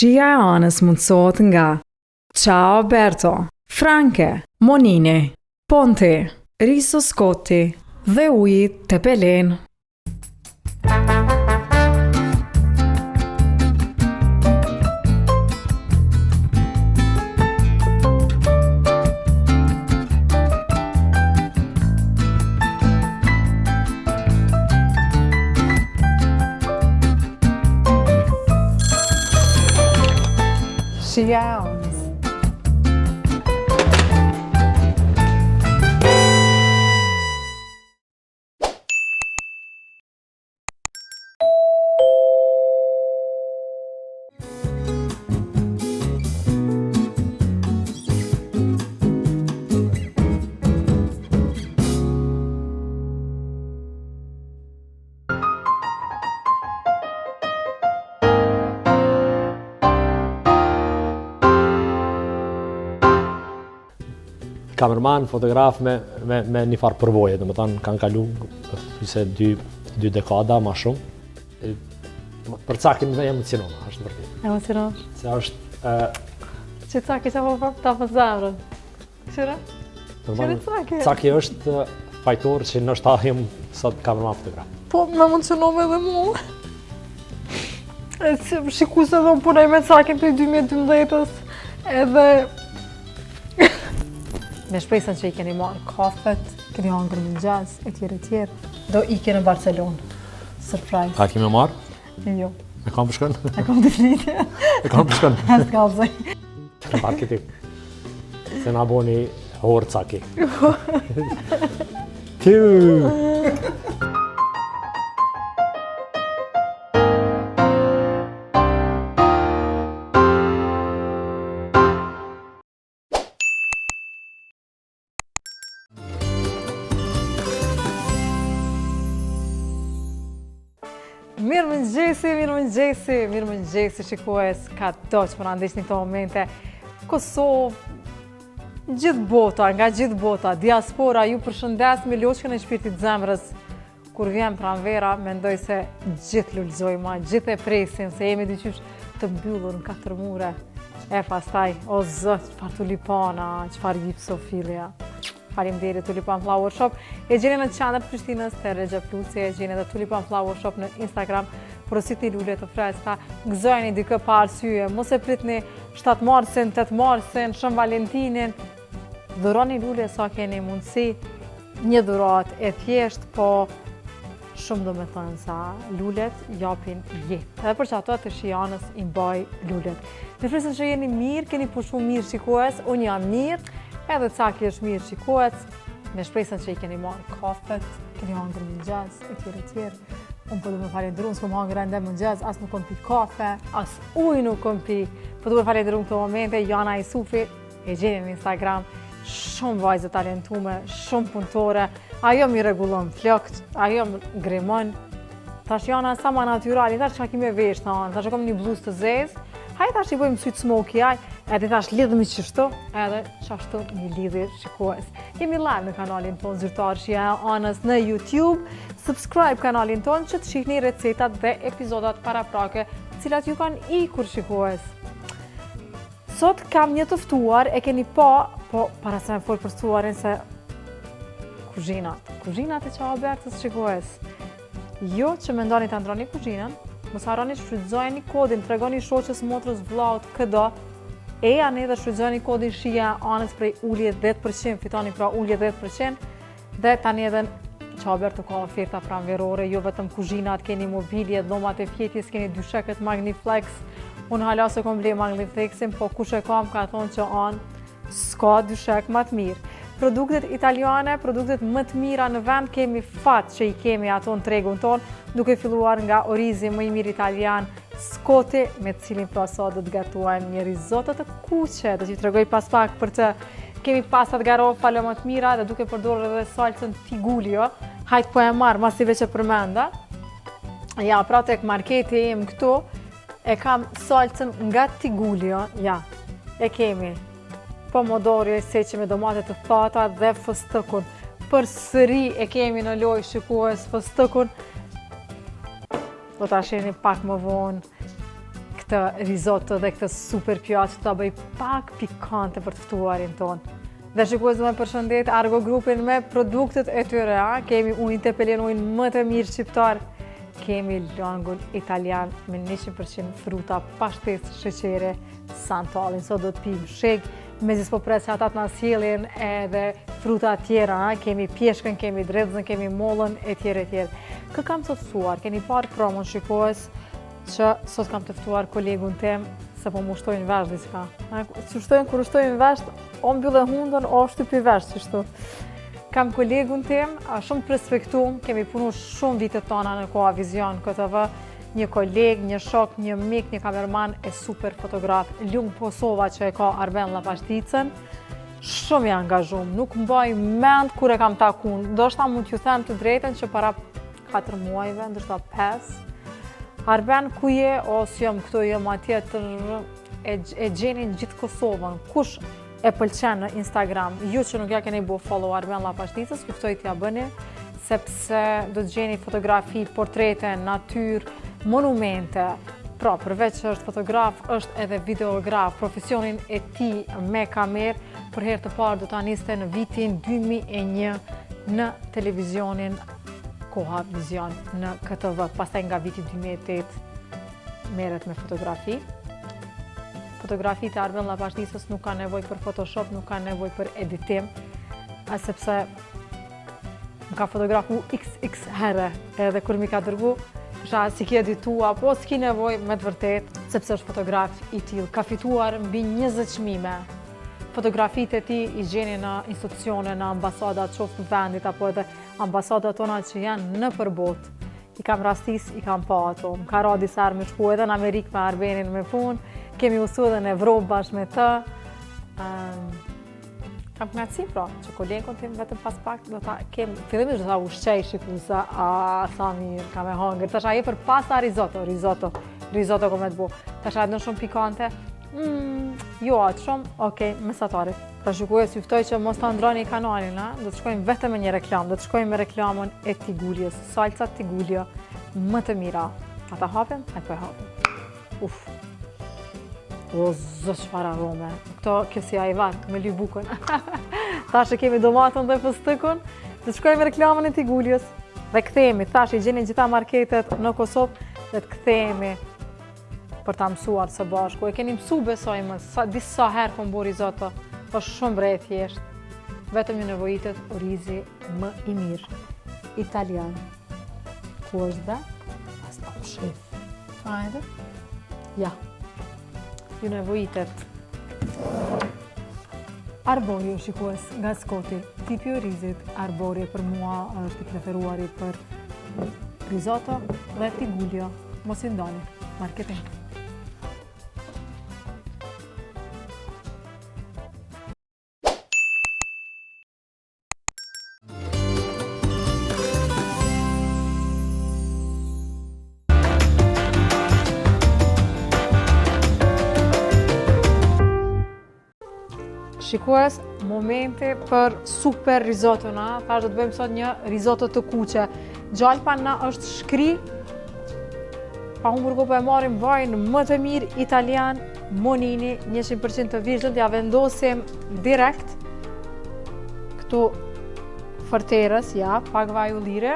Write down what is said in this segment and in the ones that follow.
Shija e anës mundësohet nga Ciao Berto, Franke, Monini, Ponti, Riso Scotti dhe uji Tepelen. Shija e anës. Kamerman, fotograf me një farë përvoje, dhe më tanë kanë kalu se dy dekada ma shumë. Për cakin me emocionona, është vërtet. Emocionosh? Se është... Që caki që po ta për zemrën? Qëre? Qëre caki? Caki është fajtor që në është jem sot kamerman fotograf. Po, me emocionove edhe mu. Shiku se dhe më punaj me cakin për 2012-ës, edhe... Me shpresën që i keni marrë kafet, keni hangër mëngjes, e tjerë. Do i keni në Barcelonë. Surprise. A kemi marrë? Jo. E kam përshkën? E kam të flitje. E kam përshkën? E s'kallëzoj. Në parë këti. Se na boni horë caki. Tiu! Mirë mëngjesi, shikues, ka do që përna ndishtë një këto momente. Kosovë, nga gjithë bota, diaspora, ju përshëndes me loqën e shpirtit zemrës. Kur vjen pranvera, mendoj se gjithë lullzojma, gjithë e presin, se jemi dyqysh të mbyllur në 4 mure. E pastaj, o zët, qëfar tulipana, qëfar gipsofilja. Faleminderit Tulipan Flower Shop. E gjeni në qendër të Prishtinës te Regja Plusi, e gjeni edhe Tulipan Flower Shop në Instagram. Porositni lule të freskëta, gëzojeni dikë pa arsye, mos e pritni 7 marsin, 8 marsin, Shën Valentinin. Dhuroni lule sa keni mundësi, një dhurat e thjesht, po shumë do me thënë sa lulet japin jetë. Edhe për që ato të shijanës i mbaj lulet. Në frisën që jeni mirë, keni pushu mirë shikues, unë jam mirë, edhe caki është mirë shikues, me shpresën që i keni marrë kafet, keni hangër mëngjes, e tjerë. Unë po du me falenderu, s'kom hangër ende mëngjes, as nuk kom pi kafe, as ujë nuk kom pi. Po du me falenderu në këto momente, Jana Isufi, e gjeni në Instagram, shumë vajzë talentume, shumë punëtore, ajo mi regullon flokt, ajo më grimon. Tash Jana sa ma naturali, tash që kime vesh të anë, tash kom një bluz të zezë, hajde tash i bëjmë sytë smoky aj, edhe tash lidhëmi qështu, edhe qashtu një lidhje shikues. Jemi live në kanalin ton zyrtar Shija e anës në YouTube. Subscribe kanalin ton që të shihni recetat dhe epizodat paraprake, cilat ju kanë ikur shikues. Sot kam një të ftuar, e keni po para se me folë për ftuarin se kuzhinat e Ciao Bertës shikues. Jo që me ndoni të ndroni kuzhinën, mos harroni shfrytëzojeni kodin, tregoni shoqës, motrës, vllaut, këdo. E janë edhe shfrytëzojeni kodin Shija e anës prej ulje 10%, fitoni pra ulje 10%, dhe tani edhe Ciao Berto ka oferta pranverore, jo vetëm kuzhinat, keni mobilje, dhomat e fjetjes, keni dysheket Magniflex. Unë hala se kom ble Magniflexin, po kush e kam ka thonë që anë s'ka dyshek më të mirë. Produktet italiane, produktet më të mira në vend, kemi fat që i kemi ato në tregun tonë, duke filluar nga orizi më i mirë italian, Scotti, me cilin pra sot do të gatuajmë një risotto të kuqe, do t'ju tregoj pas pak për të. Kemi pastat garofalo më të mira dhe duke përdorur edhe salcën Tigulio. Hajt po e marr masive që përmenda. Ja, pra tek marketi im këtu e kam salcën nga Tigulio. Ja, e kemi pomodori e seqe me domate të thata dhe fëstëkun. Përsëri e kemi në lojë shikues fëstëkun. Do ta shihni pak më vonë këtë risotto dhe këtë super pjatë që ta bëj pak pikante për të ftuarin tonë. Dhe shikues, do me përshëndet Argo Grupin me produktet e tyre. Kemi ujin Tepelen, ujin më të mirë shqiptar. Kemi langun italian me 100% fruta, pashtes, sheqere, santalin. Sot do të pim sheg, mezi s'po pres që ata të na sjellin edhe fruta tjera. Kemi pjeshkën, kemi dredzën, kemi mollën, e tjere e tjere. Kë kam sot ftuar? Keni parë promon, shikues, që sot kam të ftuar kolegun tem, se po mu shtojnë vesh diçka. Që shtojnë, kur shtojnë vesh, o mbyllë hundën, o shtypi vesh, qështu. Kam kolegun tim, shumë të respektum, kemi punu shumë vitet tona në Koha Vizion KTV, një koleg, një shok, një mik, një kamerman e super fotograf, Ljung Kosova që e ka Arben Lapashticën, shumë i angazhum, nuk mbaj mend kur e kam takun, ndoshta mund t'ju them të drejten që para 4 muajve, ndoshta 5, Arben ku je, o si jam këtu, jam atje e gjenin gjithë Kosovën, kush e pëlqen në Instagram, ju që nuk ja keni bu follow Arben Lapashticës, juftoj t'ja bëni, sepse do të gjeni fotografi, portrete, natyr, monumente, pra përveç që është fotograf, është edhe videograf, profesionin e ti me kamerë, për herë të parë do të aniste në vitin 2001 në televizionin Koha Vizion në KTV, pastaj nga viti 2008 merret me fotografi. Fotografitë e Arben Lapashticës nuk ka nevojë për Photoshop, nuk ka nevojë për editim, sepse më ka fotografu XX herë, edhe kur mi ka dërgu, kisha si ki editua, po s'ki nevojë me të vërtet, sepse është fotograf i tillë. Ka fituar mbi 20 çmime. Fotografitë e tij i gjeni në institucione, në ambasadat, qoftë në vendit, apo edhe ambasadat tona që janë në përbot. I kam rastis, i kam pa ato. Më ka ra disa herë me shku edhe në Amerikë me Arbenin me punë, kemi usu edhe në Evropë bashkë me të. Kam knaqësi pra, që kolegon tim vetëm pas pak do ta kem, fillimisht do ta ushqej shikuesa, sa mirë, kam e hangër. Tash ajo për pasta risotto kom e të bu. Tash ajo në shumë pikante. Jo atë shumë, okej, mesatari. Ta shikues, juftoj që mos ta ndroni kanalin, do të shkojmë vetëm me një reklam, do të shkojmë me reklamën e Tiguljës, salca Tigulja, më të mira. Ata hapim, e po e hapim. Uf. O, zë çfarë arome. Kjo si ajvar, me ly bukën. Tash e kemi domatën dhe fëstëkun, do të shkojmë me reklamën e Tiguljës. Dhe kthehemi, tash i gjeni gjitha marketet në Kosovë, dhe të kthehemi për ta mësuar së bashku. E keni mësu besoj më, disa herë kom bu risotto, është shumë bre e thjesht. Vetëm ju nevojitet orizi më i mirë, italian. Ku është dhe? Pas ta u shef. Hajde? Ja. Ju nevojitet arborio, shikues, nga Skoti. Tipi orizit, arborio për mua është i preferuari për risotto dhe Tigulja. Mos i ndoni, marketing. Shikues, momenti për super risotto na. Tash do të bëjmë sot një risotto të kuqe. Gjalpa na është shkri. Pa humbur kohë po e marrim vajin më të mirë italian, Monini, 100% të vizhën, t'ja vendosim direkt këtu fërterës, ja, pak vaj ullire.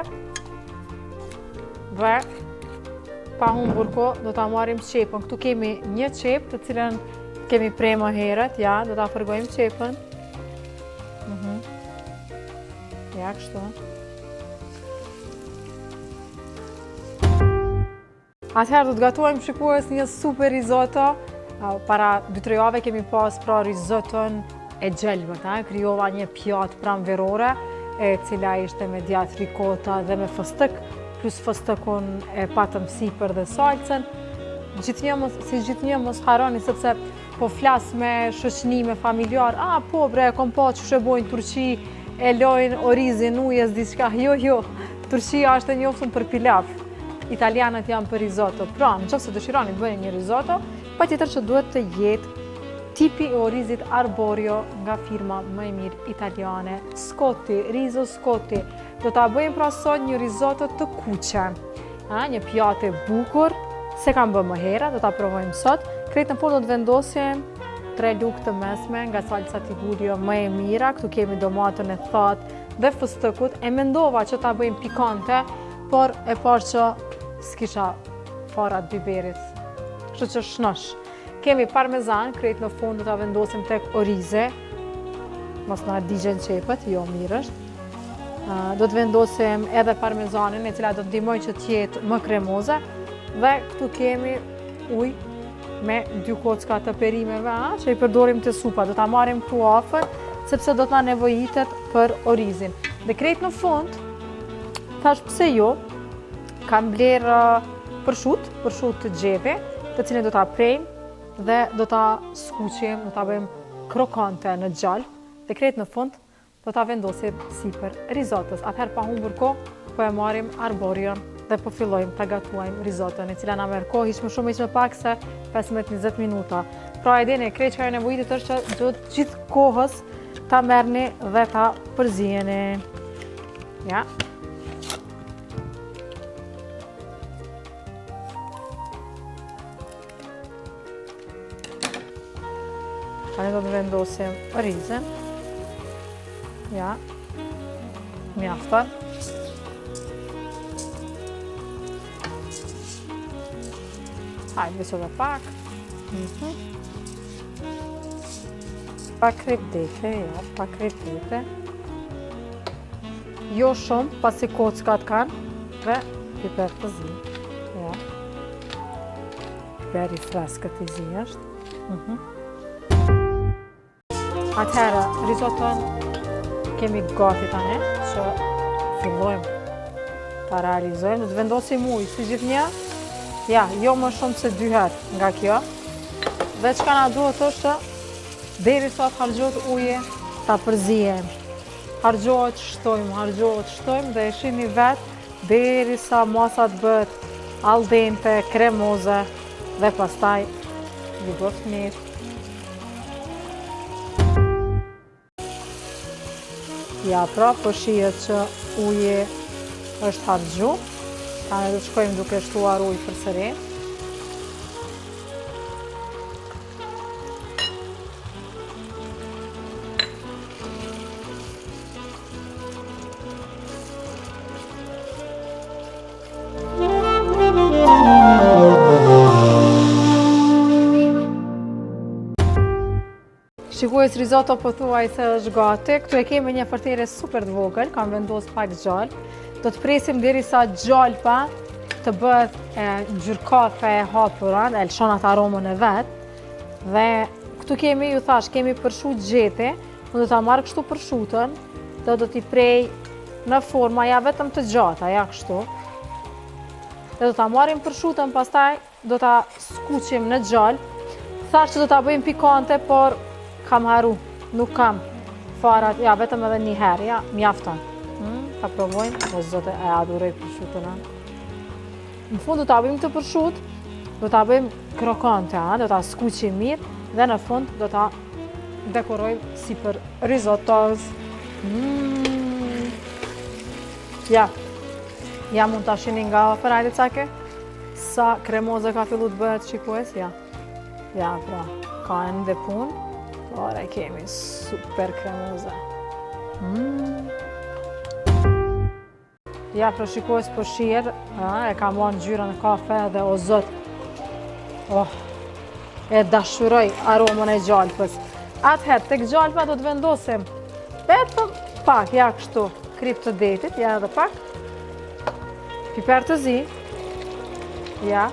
Dhe pa humbur kohë do ta marrim qepën. Këtu kemi një qep të cilën kemi prej më herët, ja, do ta fërgojmë qepën. Ja, kështu. Atëherë do të gatuajmë, shikues, një super risotto. Para 2-3 javë kemi pas pra risotton e gjelbët, krijova një pjatë pranverore, e cila ishte me djath ricota dhe me fëstëk, plus fëstëkun e patëm sipër dhe salcën. Si gjithnjë mos harroni, sepse po flas me shoqënime familjar, po bre, kom pa që shebojnë Turqi, e lojnë orizin, ujes, diçka. Jo, Turqia është e njoftun për pilaf. Italianët janë për risotto. Pra, nëse dëshironi të bëni një risotto, patjetër që duhet të jetë tipi e orizit arborio nga firma më e mirë italiane, Scotti, Riso Scotti. Do ta bëjmë pra sot një risotto të kuqe. Një pjatë e bukur, se kam bë më herët, do ta provojmë sot. Krejt në fund do të vendosim 3 lugë të mesme nga salsa Tigullio më e mira. Këtu kemi domatën e thatë dhe fëstëkut. E mendova që ta bëjmë pikante, por e parë që s'kisha fara të biberit. Kështu që shnosh. Kemi parmezan, krejt në fund do ta vendosim tek orize. Mos na digjen qepët, jo mirë është. Do të vendosim edhe parmezanin, e cila do të ndihmoj që të jetë më kremoze. Dhe këtu kemi ujë me 2 kocka të perimeve, që i përdorim të supa. Do ta marrim këtu afër, sepse do të na nevojitet për orizin. Dhe krejt në fund, thash pse jo, kam bler përshut të gjepi, të cilin do ta prejmë dhe do ta skuqim, do ta bëjmë krokante në gjallë. Dhe krejt në fund, do ta vendosim sipër risottos. Atëherë pa humbur kohë, po e marrim arborion dhe po fillojmë ta gatuajmë risotton, e cila na merr kohë hiç më shumë hiç më pak se 15-20 minuta. Pra e dini, krejt çka nevojitet është që duhet gjithë kohës ta merrni dhe ta përziheni. Ja. Tani do të vendosim orizin. Ja. Mjafton. Hajde veç edhe pak. Pak krepdete, ja, pak krepdete. Jo shumë, pasi kockat kanë, dhe piper të zi. Ja. Piper i freskët i zi është. Atëherë, risotton kemi gati tani, që fillojmë ta realizojmë. Do të vendosim ujë, si gjithnjë. Ja, jo më shumë se 2 herë nga kjo. Dhe çka na duhet është derisa të harxhohet uji, ta përzihem. Harxhohet, shtojmë dhe e shihni vetë derisa masa të bëhet al dente, kremoze dhe pastaj ligoft mirë. Ja, pra, po shihet që uji është harxhu. Tani do të shkojmë duke shtuar ujë përsëri. Shikues, risotto pothuaj se është gati. Këtu e kemi një fërtere super të vogël, kam vendos pak gjallë. Do të presim derisa gjallpa të bëhet gjyrkafe e hapura, e lëshon atë aromën e vet. Dhe këtu kemi, ju thash, kemi përshut gjeti. Unë do ta marr kështu përshutën, dhe do t'i prej në forma ja vetëm të gjata, ja kështu. Dhe do ta marrim përshutën, pastaj do ta skuqim në gjallë. Thash që do ta bëjmë pikante, por kam haru, nuk kam farat, ja, vetëm edhe një herë, ja, mjafton. Ta provojmë, o zote, e aduroj përshutën. Në fund do ta bëjmë këtë përshut, do ta bëjmë krokante, do ta skuqim mirë, dhe në fund do ta dekorojmë si për risottos. Ja, ja mund ta shihni nga afër, hajde cake, sa kremoze ka fillu të bëhet, shikues, ja. Ja, pra, ka ende punë. Ora kemi super kremoze. Ja, pra shikues po shihet, e ka marrë ngjyrën e kafe dhe o zot. Oh, e dashuroj aromën e gjalpës. Atëherë, tek gjalpa do të vendosim vetëm pak, ja kështu, krip të detit, ja edhe pak. Piper të zi. Ja.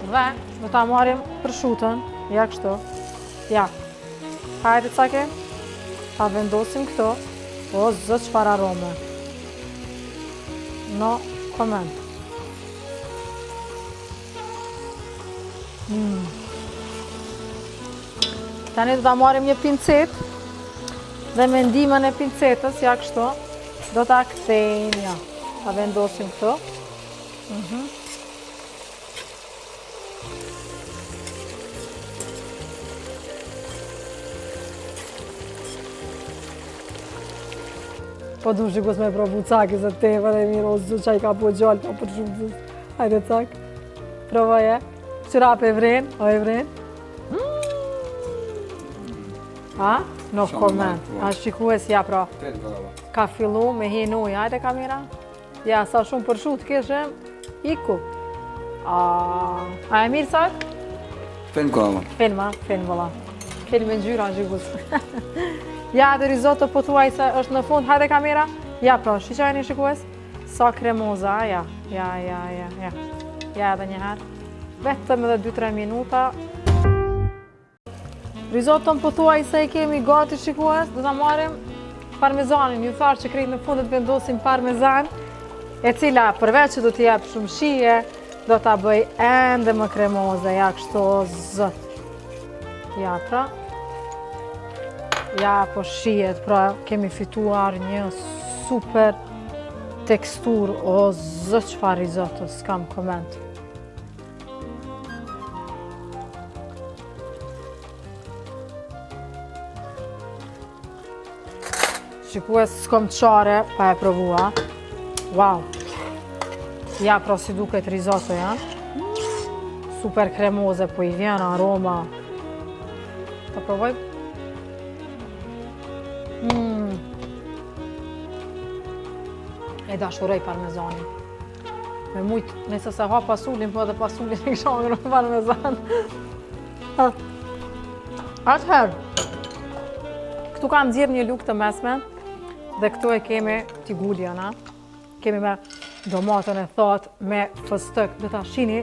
Dhe do ta marrim përshutën, ja kështu. Ja. Hajde cake, ta vendosim këto. O, zot, çfarë arome. No comment. Tani do ta marrim një pincet dhe me ndihmën e pincetës, ja kështu, do ta kthejmë, ja. Ta vendosim këto. Po du shikues me provu caki se tepër e mirë, o zot, çaj ka po gjallë pa përshutës. Hajde cak. provoje. Qërap e vren, o e vren? A? No comment. A shikues, ja pra. Ka fillu me hin ujë, hajde kamera. Ja, sa shumë për shut kishëm, iku. A e mirë sak? Fen kolla. Fen valla. Film e ngjyra shikues. Ja, dhe risotto po thuaj se është në fund, hajde kamera. Ja, pra, shiqajni shikues. Sa kremoza, ja. Ja, edhe njëherë. Vetëm edhe 2-3 minuta. Risotton po thuaj se e kemi gati shikues. Do ta marrim parmezanin. Ju thash që krejt në fund të vendosim parmezan, e cila përveç që do t'i jap shumë shije, do ta bëj ende më kremoze. Ja, kështu zot. Ja, pra. Ja, po shihet, pra kemi fituar një super tekstur, o zë çfarë risotto, s'kam koment. Shikues, s'kom qare, pa e provua. Wow! Ja, pra si duket risotto, ja? Super kremoze, po i vjen aroma. Ta provoj? E dashuroj parmezanin. Me mujt, nëse se ha pasullin, po edhe pasullin e kisha ngrë parmezan. Atëherë, këtu kam nxjerr një lugë të mesme, dhe këtu e kemi tiguljana. Kemi me domatën e thatë, me fëstëk, dhe ta shini,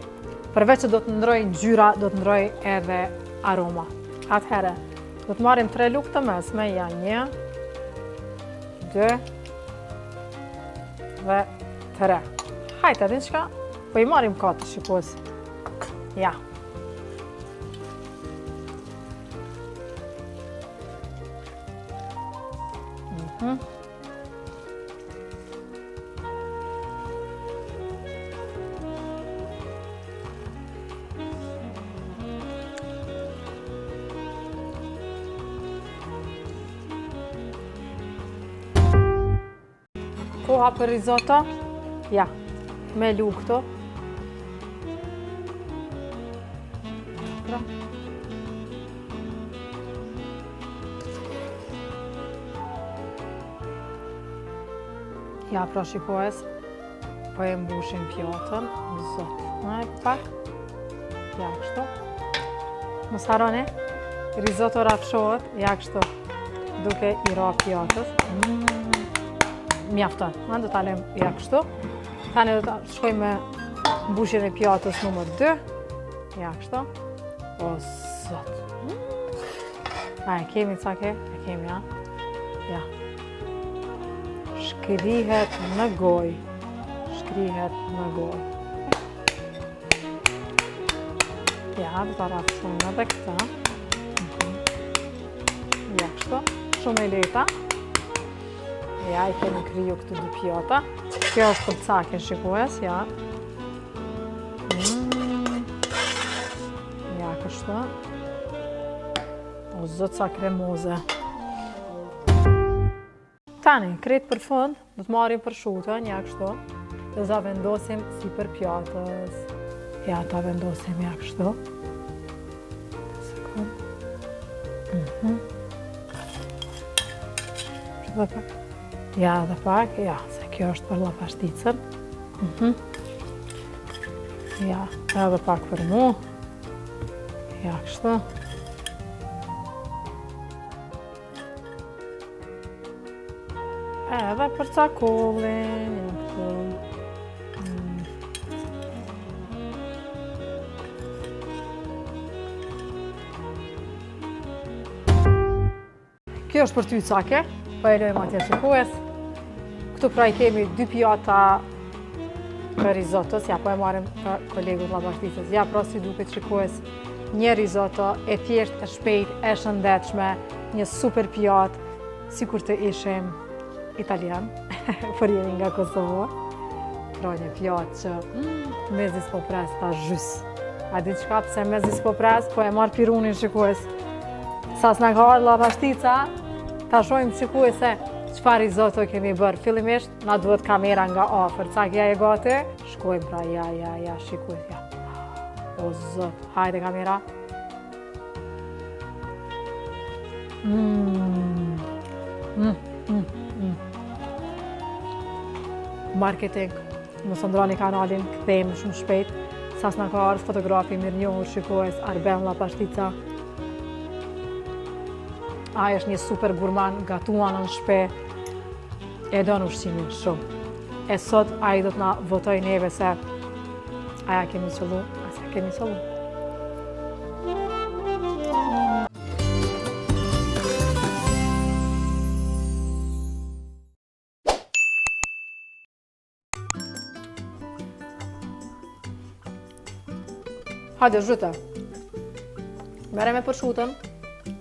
përveç që do të ndroj ngjyra, do të ndroj edhe aroma. Atëherë, do të marrim 3 lugë të mesme, janë 1, 2 dhe 3. Hajtë edhe qka, po i marim 4 shikues. Ja. Koha për risotto, ja, me lugë këto. Ja, pra shikues, po e mbushim pjatën, zot, e pak, ja, kështu. Mos harroni, risotto rafshohet, ja, kështu, duke i ra pjatës. Mjafton, do ta lëm ja kështu. Tani do ta shkoj me mbushjen e pjatës numër 2. Ja kështu. O zot. A e kemi ca ke? E kemi, ja. Ja. Shkrihet në gojë. Shkrihet në gojë. Ja, do ta rafshojmë edhe këtë. Ja kështu. Shumë e lehta. Ja, i kemi kriju këtu 2 pjata. Kjo është për cakin shikues, ja. Ja, kështu. O, zot sa kremoze. Tani, krejt për fund, do të marrim përshutën, ja kështu. Dhe za vendosim si për pjatës. Ja, ta vendosim, ja kështu. Sekund. Që dhe pak. Ja, dhe pak, ja, se kjo është për llafashticën. Ja, edhe pak për mu. Ja, kështu. Edhe për cakullin, ja, kështu. Kjo është për ty cake. Po e lojmë atje shikues. Këtu pra i kemi 2 pjata për risottos. Ja, po e marim për kolegut llafashticës. Ja, pra si duket shikues. Një risotto e thjesht, e shpejt, e shëndetshme. Një super pjatë, sikur të ishim italian, por jemi nga Kosova. Pra një pjatë që mezi s'po pres ta zhys. A di çka pse mezi s'po pres, po e marr pirunin shikues. Sa s'na ka ardhur llafashtica, ta shojmë shikues se çfarë risotto kemi bërë. Fillimisht na duhet kamera nga afër. Cakja e gati. Shkojmë pra, ja, shikues, ja. O zot, hajde kamera. Marketing, mos ndrani kanalin, kthehemi shumë shpejt. Sas na ka ardhur fotografi mirënjohur, shikues Arben Llapashtica. Ai është një super gurman, gatuan në shtëpi. E don ushqimin shumë. E sot ai do të na votoj neve se aja kemi qëllu, asa kemi qëllu. Hajde, zhyte. Mere me përshutën.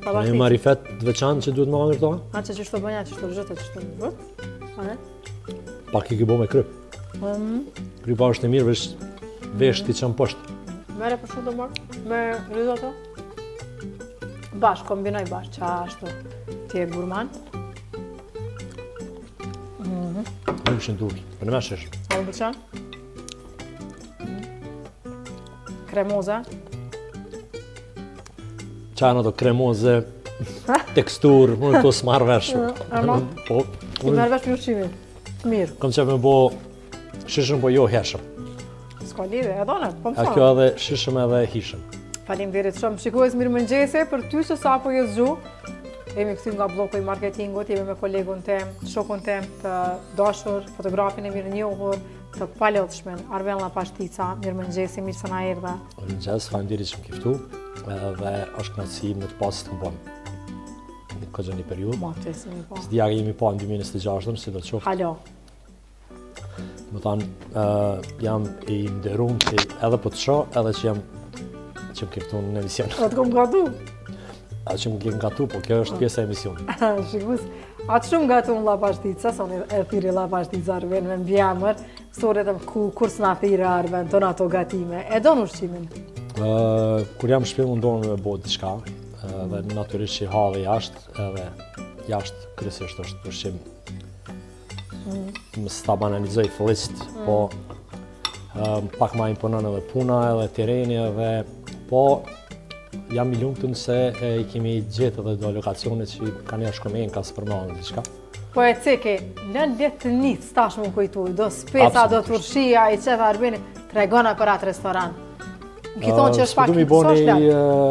Një marifet të veçantë që duhet më hangër këto? A që qështu bënja, qështu zhyte, qështu zhyte. Pak i ki bo me kryp. Krypa është e mirë, vesh ti qënë poshtë. Mere përshutën marë, me risotto. Bashkë, kombinoj bashkë, qa ashtu. Ti e gurman. Nuk është në turë, për në me shesh. A më përqan? Kremoze. Qajnë ato kremoze, tekstur, unë këto s'marrë vesh. Po, Ti marrë vesh për ushqimin. Mirë. Kom qef me bo shishëm, po jo hershëm. S'ka lidhe, e done, po më A thonë. kjo edhe shishëm edhe hishëm. Faleminderit shumë. Shikues mirëmëngjese, për ty që sapo je zgju. Jemi këtu nga bloku i marketingut, jemi me kolegun tem, shokun tem të dashur, fotografin e mirënjohur, të palodhshmen, Arben Llapashtica. Mirëmëngjesi, mirë se na erdhe. Mirëmëngjes, faleminderit që më kiftu, dhe është kënaqësi me të pasit të bëmë. Në këtë një periudhë. Ma të si mi po. S'dija jemi pa në 2026, si do të qoftë. Halo. Më thanë, jam i nderuar që edhe po të shoh, edhe që më kiftu në emision. O të kom gatu? A që më ke ngatu, po kjo është pjesë e emisionit. Shikus, atë shumë gatu në Llapashtica, son e thiri Llapashtica Arben me mbjamër, storet e kur s'na thire Arben, tonë ato gatime. E do në ushqimin? Kur jam shpi mundohem me bo diçka, dhe natyrisht që ha dhe jashtë, edhe jashtë kryesisht është ushqim. Më s'ta banalizoj fillisht, po pak ma imponon edhe puna, edhe tereni, edhe po jam i lumtur se i kemi gjetë edhe do lokacione që kanë jashtë shkomen ka së përmangë diçka. Po e ceke, lën letë të njëtë, stash më kujtuj, do speca, do turshia, i qefa Arbeni, tregona për atë restoran. Më ki thonë që është pak mi këso boni shlet.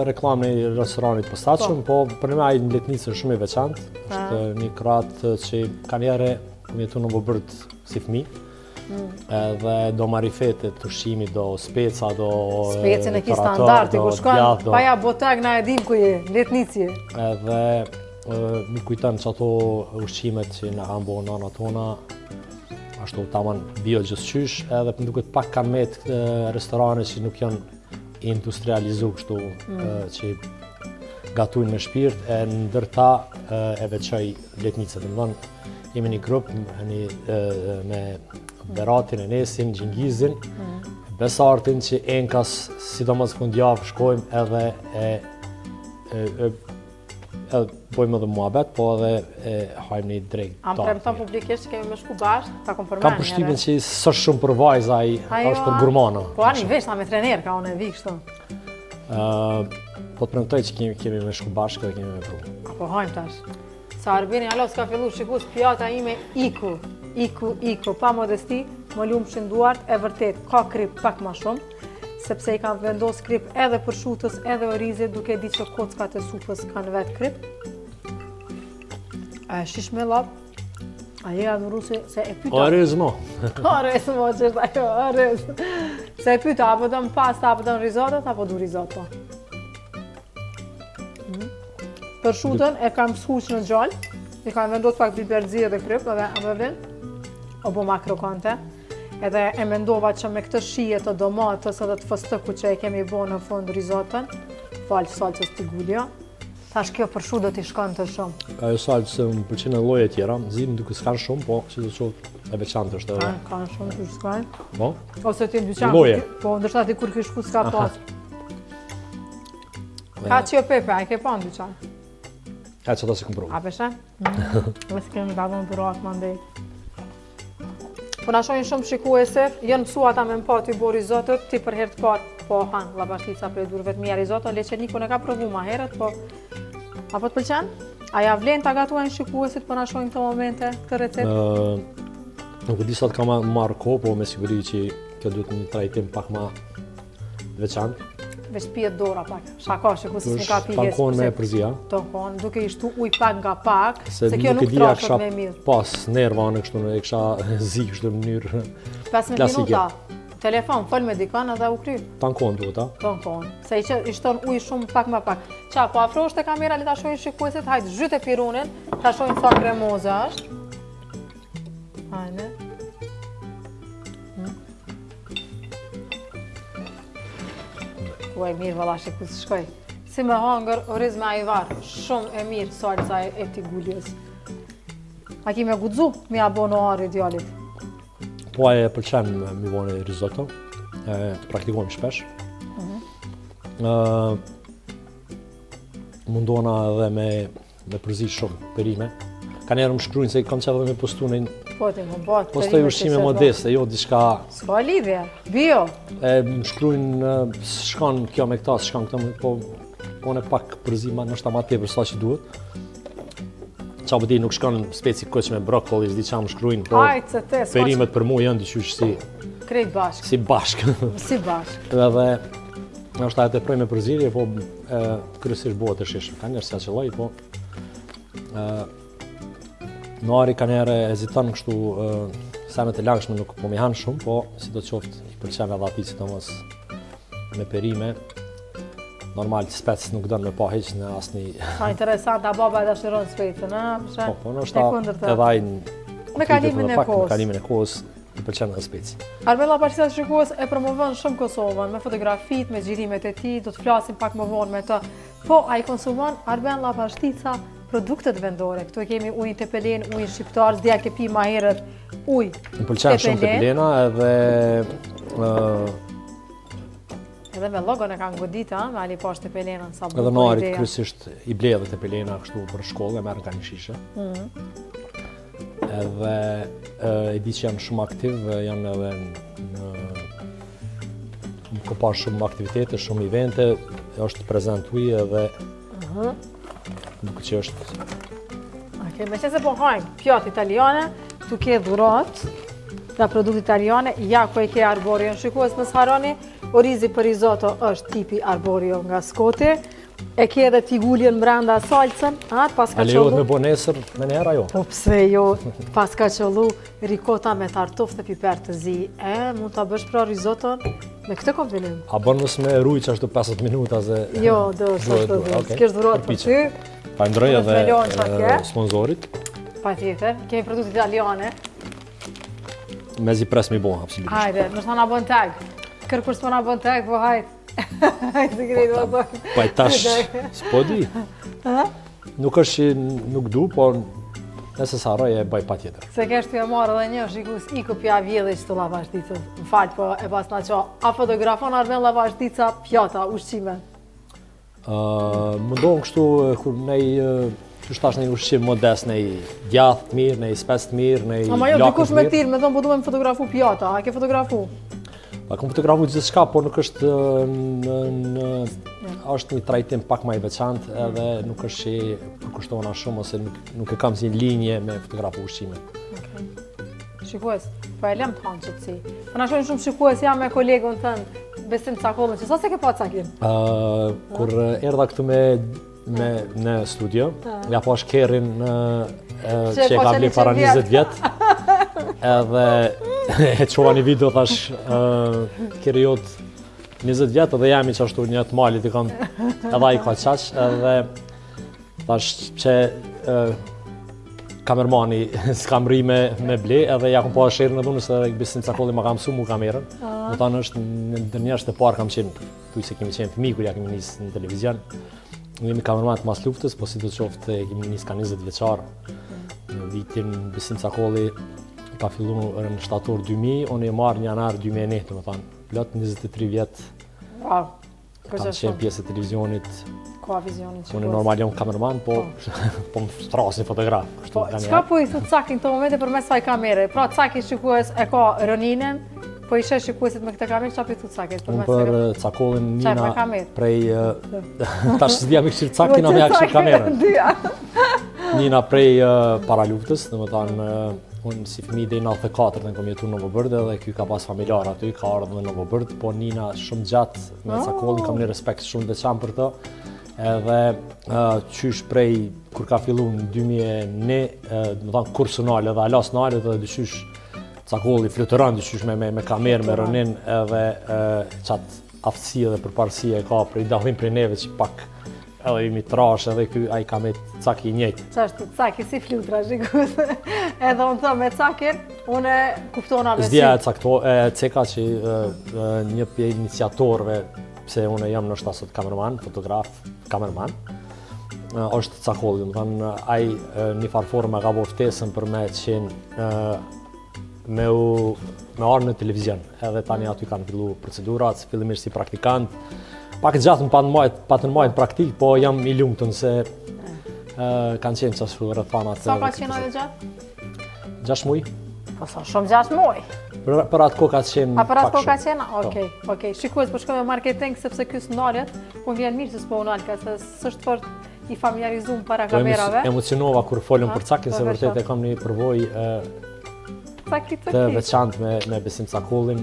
reklam në restoranit postatshëm, po për në ai letnicë është shumë i veçantë. Është një kroat që kanë jere më jetu në Bobërt si fëmijë. Edhe do marifetet, ushqimit, do speca, do Specin e ki standarti, ku shkon, pa ja botek na e dim ku je, letnici je. Edhe mi kujton që ato ushqimet që na kanë bo nana tona, ashtu taman bio gjithçysh, edhe për duket pak kanë met restorane që nuk janë industrializu kështu që gatujnë me shpirt, e ndër ta e veçoj letnicët. Domethënë jemi një grup me Beratin, Enesin, Gjingizin, Besartin që enkas sidomos fundjavë shkojmë edhe bojmë edhe muhabet, po edhe hajmë një drejt. Am premton publikisht që kemi me shku bashkë, ta kom përmeni. Kam përshtypjen që s'është shumë për vajza, ai është për gurmana. Po ani vesh, ta me trener, ka unë e vi kështu. Po të premtoj që kemi me shku bashkë dhe kemi me pru. Apo hajmë tash. Sa Arbeni alo s'ka fillu shikus pjata ime iku, pa modesti, më lumë shënduart, e vërtet ka krip pak ma shumë, sepse i kam vendos krip edhe për shutës, edhe orizit, duke di që kockat e supës kanë vetë krip. A e shish me lap, a je adhuru se e pyta. Orez mo. Orez mo që është ajo, orez. Se e pyta, apo do në pasta, apo do në risotto, apo du risotto. Për shutën e kam skuq në gjallë, i kam vendos pak biberzi dhe kryp, edhe amëvin, o bo ma krokante. Edhe e mendova që me këtë shije të domatës edhe të fëstëku që e kemi bo në fund risotën, falë salcës tigullio, tash kjo për shu do t'i shkon të shumë. Ajo salcë më pëlqen edhe lloje tjera, zimë duke s'kan shumë, po që do qoftë e veçantë është edhe. Kanë shumë që s'kajnë. Po? Ose ti në dyqan, Lloje. po ndërsa ti kur kishku s'ka pas. Ka që pepe, a i ke pa në dyqan? Ka që ata se këmë provu. A peshe? Vës kemi dadon për rakë më ndej. Po na shohin shumë shikuese, janë mësua ata me më pa ty bo risotto, ti për herë të parë po han llavarshica për durve të mia risotto, Leçenikun e ka provu ma herët, po apo të pëlqen? A ja vlen ta gatuajnë shikuesit po na shohin këto momente, këtë recept? Nuk e di sa të kam marrë kohë, po me siguri që kjo duhet një trajtim pak ma veçantë. Veç pijet dora pak, shaka shikuesi s'u ka pijes. Tankon me përzia. Tankon, duke i shtu ujë pak nga pak, Se kjo nuk trashët me mirë. Pas nerva në kështu, e kisha zi kështu në mënyrë 15 minuta, telefon, fol me dikon edhe u kry. Tankon duhet, a? Tankon, se i shton ujë shumë pak ma pak. Qa, po afrosh te kamera, le ta shohin shikuesit, hajtë zhyte pirunin, ta shohin sa kremoze është. Hajde. Uaj, mirë valla shikus shkoj. Si me hangër, oriz me ajvar, shumë e mirë salca e tigulljes. A ki me gudzu, mi abo në arë idealit? Po e pëlqen mi bone risotto, praktikojmë shpesh. Mundona edhe me përzi shumë perime. Ka njerë më shkrujnë se i kam qedhe me postu në Po ti më batë postoj ushqime modeste, jo diçka... S'ka lidhje, bio. Më shkrujnë, shkan kjo me këta, shkan këta, po në pak përzima, nështë ma tepër sa që duhet. Qa po di nuk shkan speci këq me brokoli, s'di qa më shkrujnë, po Hajtë se te, perimet për mu janë diqysh si... Krejt bashk. Si bashk. Si bashk. Edhe, nështë ta e teprej me përzirje, po kryesisht bëhet e shishë. Ka njerë si aqëlloj, po... Nari ka njerë eziton kështu semet e langshme nuk po mi hanë shumë, po si do të qoftë i pëlqen edhe ati sidomos me perime. Normal spec nuk dënë me pa heq në asni... Ha, interesant, a baba edhe shiron specën, a? Po nështë ta edhe ajnë... Me kalimin e kohës. Me kalimin e kohës i pëlqen edhe speci. Arbella Llavarshica shikues e promovon shumë Kosovën, me fotografit, me xhirimet e tij, do të flasim pak më vonë me të. Po, ai konsumon Arbella Llavarshica produktet vendore. Këtu kemi ujin tepelen, ujin shqiptar, s'dija ke pi ma herët ujë. Më pëlqen shumë tepelena edhe... Edhe me logon e kanë godit, me ali pash tepelenën, sa bukur ideja. Edhe narit kryesisht i ble edhe tepelena kështu për shkollë, e merën ka një shishe. Edhe e di që janë shumë aktiv, janë edhe në ka shumë aktivitete, shumë evente, është prezent ujë edhe duke që është... Me që se po hajmë pjatë italiane, tu ke dhurat nga produkte italiane, ja ku e ke arborio. Shikues mos harroni, orizi për risotto është tipi arborio nga Skoti. E ke edhe tigulljen brenda salcën, pas ka qollu... A lejohet me bo nesër me njerë ajo? Po pse jo, pas ka qollu rikota me tartuf dhe piper të zi. Mund ta bësh pra risotton me këtë kombinim. A bën mos me rujë që ashtu 50 minuta se... Jo, do është ashtu dhe. S'kesh dhurat për ty. Falenderoj edhe sponsorit. Pa tjetër, kemi produkte italiane. Mezi pres mi bo, absolutisht. Hajde, nështë na bën tag. Kërkur s'po na bën tag, po hajde. Hajde si krejt më bën. Pa i tash, s'po di. Nuk është që nuk du, po nëse saroj e baj pa tjetër. Se kesh të e marrë edhe një shikus i këpja vjedhe që të Llavarshica. Më falj, po e pas na qa. A fotografon Arbella Llavarshica pjata, ushqime? Mundohen kështu, kur nej, që shtash nej ushqim modest, nej djath të mirë, nej spec të mirë, nej lakët të mirë. Ama jo, dikush me tirë, me thonë, po du me fotografu pjata, a ke fotografu? A kom fotografu gjithë shka, po nuk është është një trajtim pak ma i veçantë edhe nuk është që përkushtohena shumë ose nuk e kam si linje me fotografu ushqime. Shikues, po e lem të hanë qëtësi. Po na shohin shumë shikues jam me kolegun tënë, Besim Cakollën, që sa se ke pa Cakin? Kur erdha këtu në studio, ja pash Kerin që e ka bli para 20 vjetë. Edhe e qova një video, thash, Keri jot 20 vjetë edhe jemi që ashtu një të malit i kam edhe i ka qaq, edhe thash që kamermani s'kam ri me ble, edhe ja kom pa shërën edhe unë, se Besim Cakolli ma kam su mu kamerën. Në tanë është në njerës të parë kam qenë, tuj se kemi qenë fëmi kur ja kemi njësë në televizion. Në jemi kamerman të mas luftës, po si të qoftë kemi njësë ka 20 vjeqarë. Në vitin Besim Cakolli ka fillu në shtator 2000, unë e marrë një janar 2001, të më thanë, plot 23 vjetë Kam qenë pjesë e televizionit. Ka vizionin që Unë normal jam kamerman, po më strasin fotograf. Çka po i thot Caki në të momente përmes kësaj kamere? Pra Caki shikues e ka rëninen, po i sheh shikuesit me këtë kamerë, çfarë i thot Cakit Unë përmes për kësaj? Cakollin Çfarë Nina me kamerë? prej tash s'dia me këshir Cakin, a me ja këshir kamerën. Nina prej para luftës, domethënë unë si fëmijë deri në 94 në kom jetuar në Novobërd dhe ky ka pas familjar aty, ka ardhur në Novobërd, po Nina shumë gjatë me Cakollin, kam një respekt shumë të veçantë për të. Edhe qysh prej kur ka filluar në 2001, domethënë kursunale dhe alasnale dhe dyqysh Cakolli fluturon dyqysh me kamerë, me rënin edhe qatë aftësi dhe përparësi e ka prej dallim prej neve që pak edhe i mitrash edhe ky ai ka me Caki i njëjtë. Ç'është Caki si flutra, shikues. Edhe unë them me Cakin, unë kuptona me S'dia Ceka që një prej iniciatorëve pse unë jam nështë sot kamerman, fotograf, kamerman, është Cakolli, domethënë ai një farë forme ka bërë ftesën për me qenë me arë në televizion. Edhe tani aty kanë fillu procedurat, fillimisht si praktikant. Pak gjatë më patën majtë praktik, po jam i lumtur se kanë qenë qashtu rrethana. Sa ka qenë ajo gjatë? 6 muaj. Po sa shumë 6 muaj. Për atë kohë ka qenë. A për atë kohë ka qenë? Okej. Shikues, po shkoj me marketing sepse ky s'nalet, po vjen mirë se s'po unalet, se s'është për i familiarizuar para kamerave. Emocionova kur folëm për Cakin, se vërtet e kam një përvojë të veçantë me Besim Cakollin,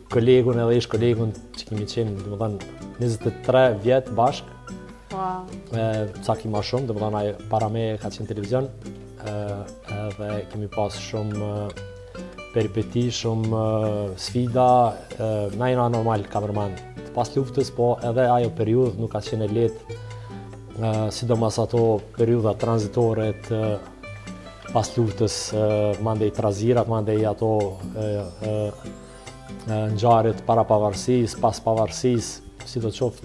kolegun edhe ish kolegun që kemi qenë, domethënë 23 vjet bashk. Caki më shumë, domethënë ai para me ka qenë televizion, edhe kemi pas shumë peripeti, shumë sfida, na jena normal kamerman pas luftës, po edhe ajo periudhë nuk ka qenë e lehtë, sidomos ato periudha tranzitore pas luftës, mandej trazirat, mandej ato ngjarjet para pavarësisë, pas pavarësisë, sidoqoftë.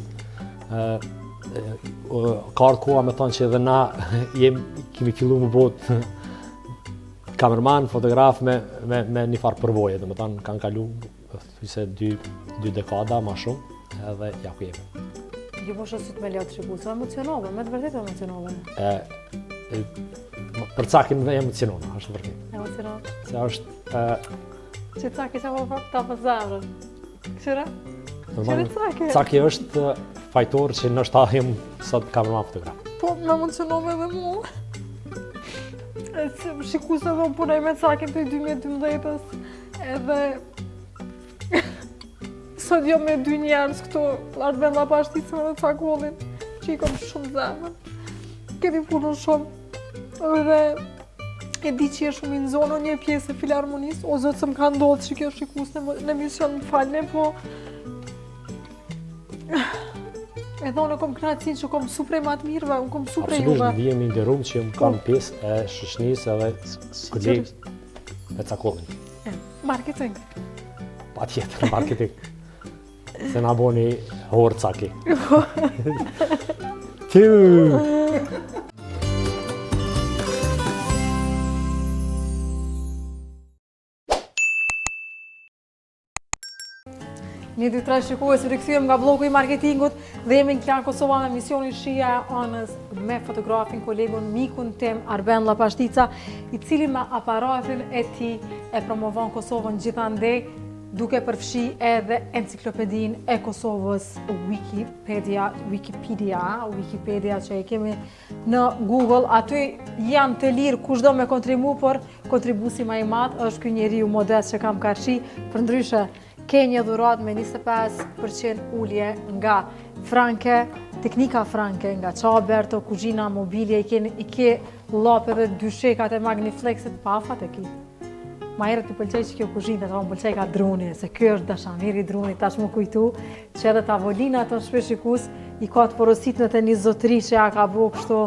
Ka ardhur koha me thonë që edhe na kemi filluar më botë kamerman, fotograf me një farë përvoje, domethënë kanë kaluar thjesht 2 dekada më shumë, edhe ja ku jemi. Ju po shoh si të me lehtë shikues, emocionove, me të vërtetë emocionove. Për Cakin me emocionova, është vërtet. Emocionove. Se është që Caki që po ta për zemrën. Këshire? Caki është fajtor që nështë jem sot kamerman fotograf. Po, me emocionove edhe mu. Shikus edhe unë punoj me Cakin të 2012-ës, edhe sot jo me 2 njerës këto Arben Lapashticën edhe Cakollin, që i kom shumë zemrën. Kemi punë shumë, edhe e di që je shumë i në zonë, një pjesë e filharmonisë, o zëtë se më ka ndodhë që kjo shikus në emision më falne, po edhe unë kom knatësin që kom supre më atë mirëve, unë kom supre juve. Absolutisht, vijemi nderuar që më kam pjesë e shoqënisë edhe kolegë me Cakollin. Marketing. Patjetër, marketing. Se na boni horë Caki. Një, 2, 3 shikues, rikëthyem nga bloku i marketingut dhe jemi në Klan Kosova me misionin Shija e Anës me fotografin, kolegun, mikun tim Arben Lapashtica, i cili me aparatin e ti e promovon Kosovën gjithandej, duke përfshi edhe enciklopedin e Kosovës Wikipedia që e kemi në Google. Aty janë të lirë kushdo me kontribu, por kontribusi ma i madh është ky njeriu modest që kam karshi, për ndryshe ke një dhurat me 25% ulje nga Franke, teknika Franke, nga Qaberto, kuzhina, mobilje, i ke lop edhe dyshekat e Magniflexit, pa afat e ki. Ma herët i pëlqej që kjo kuzhinë, të më pëlqej ka druni, se kjo është dashamiri druni, tash më kujtu, që edhe tavolina të në shpeshikus, i ka të porosit në të një zotëri që ja ka bu kështu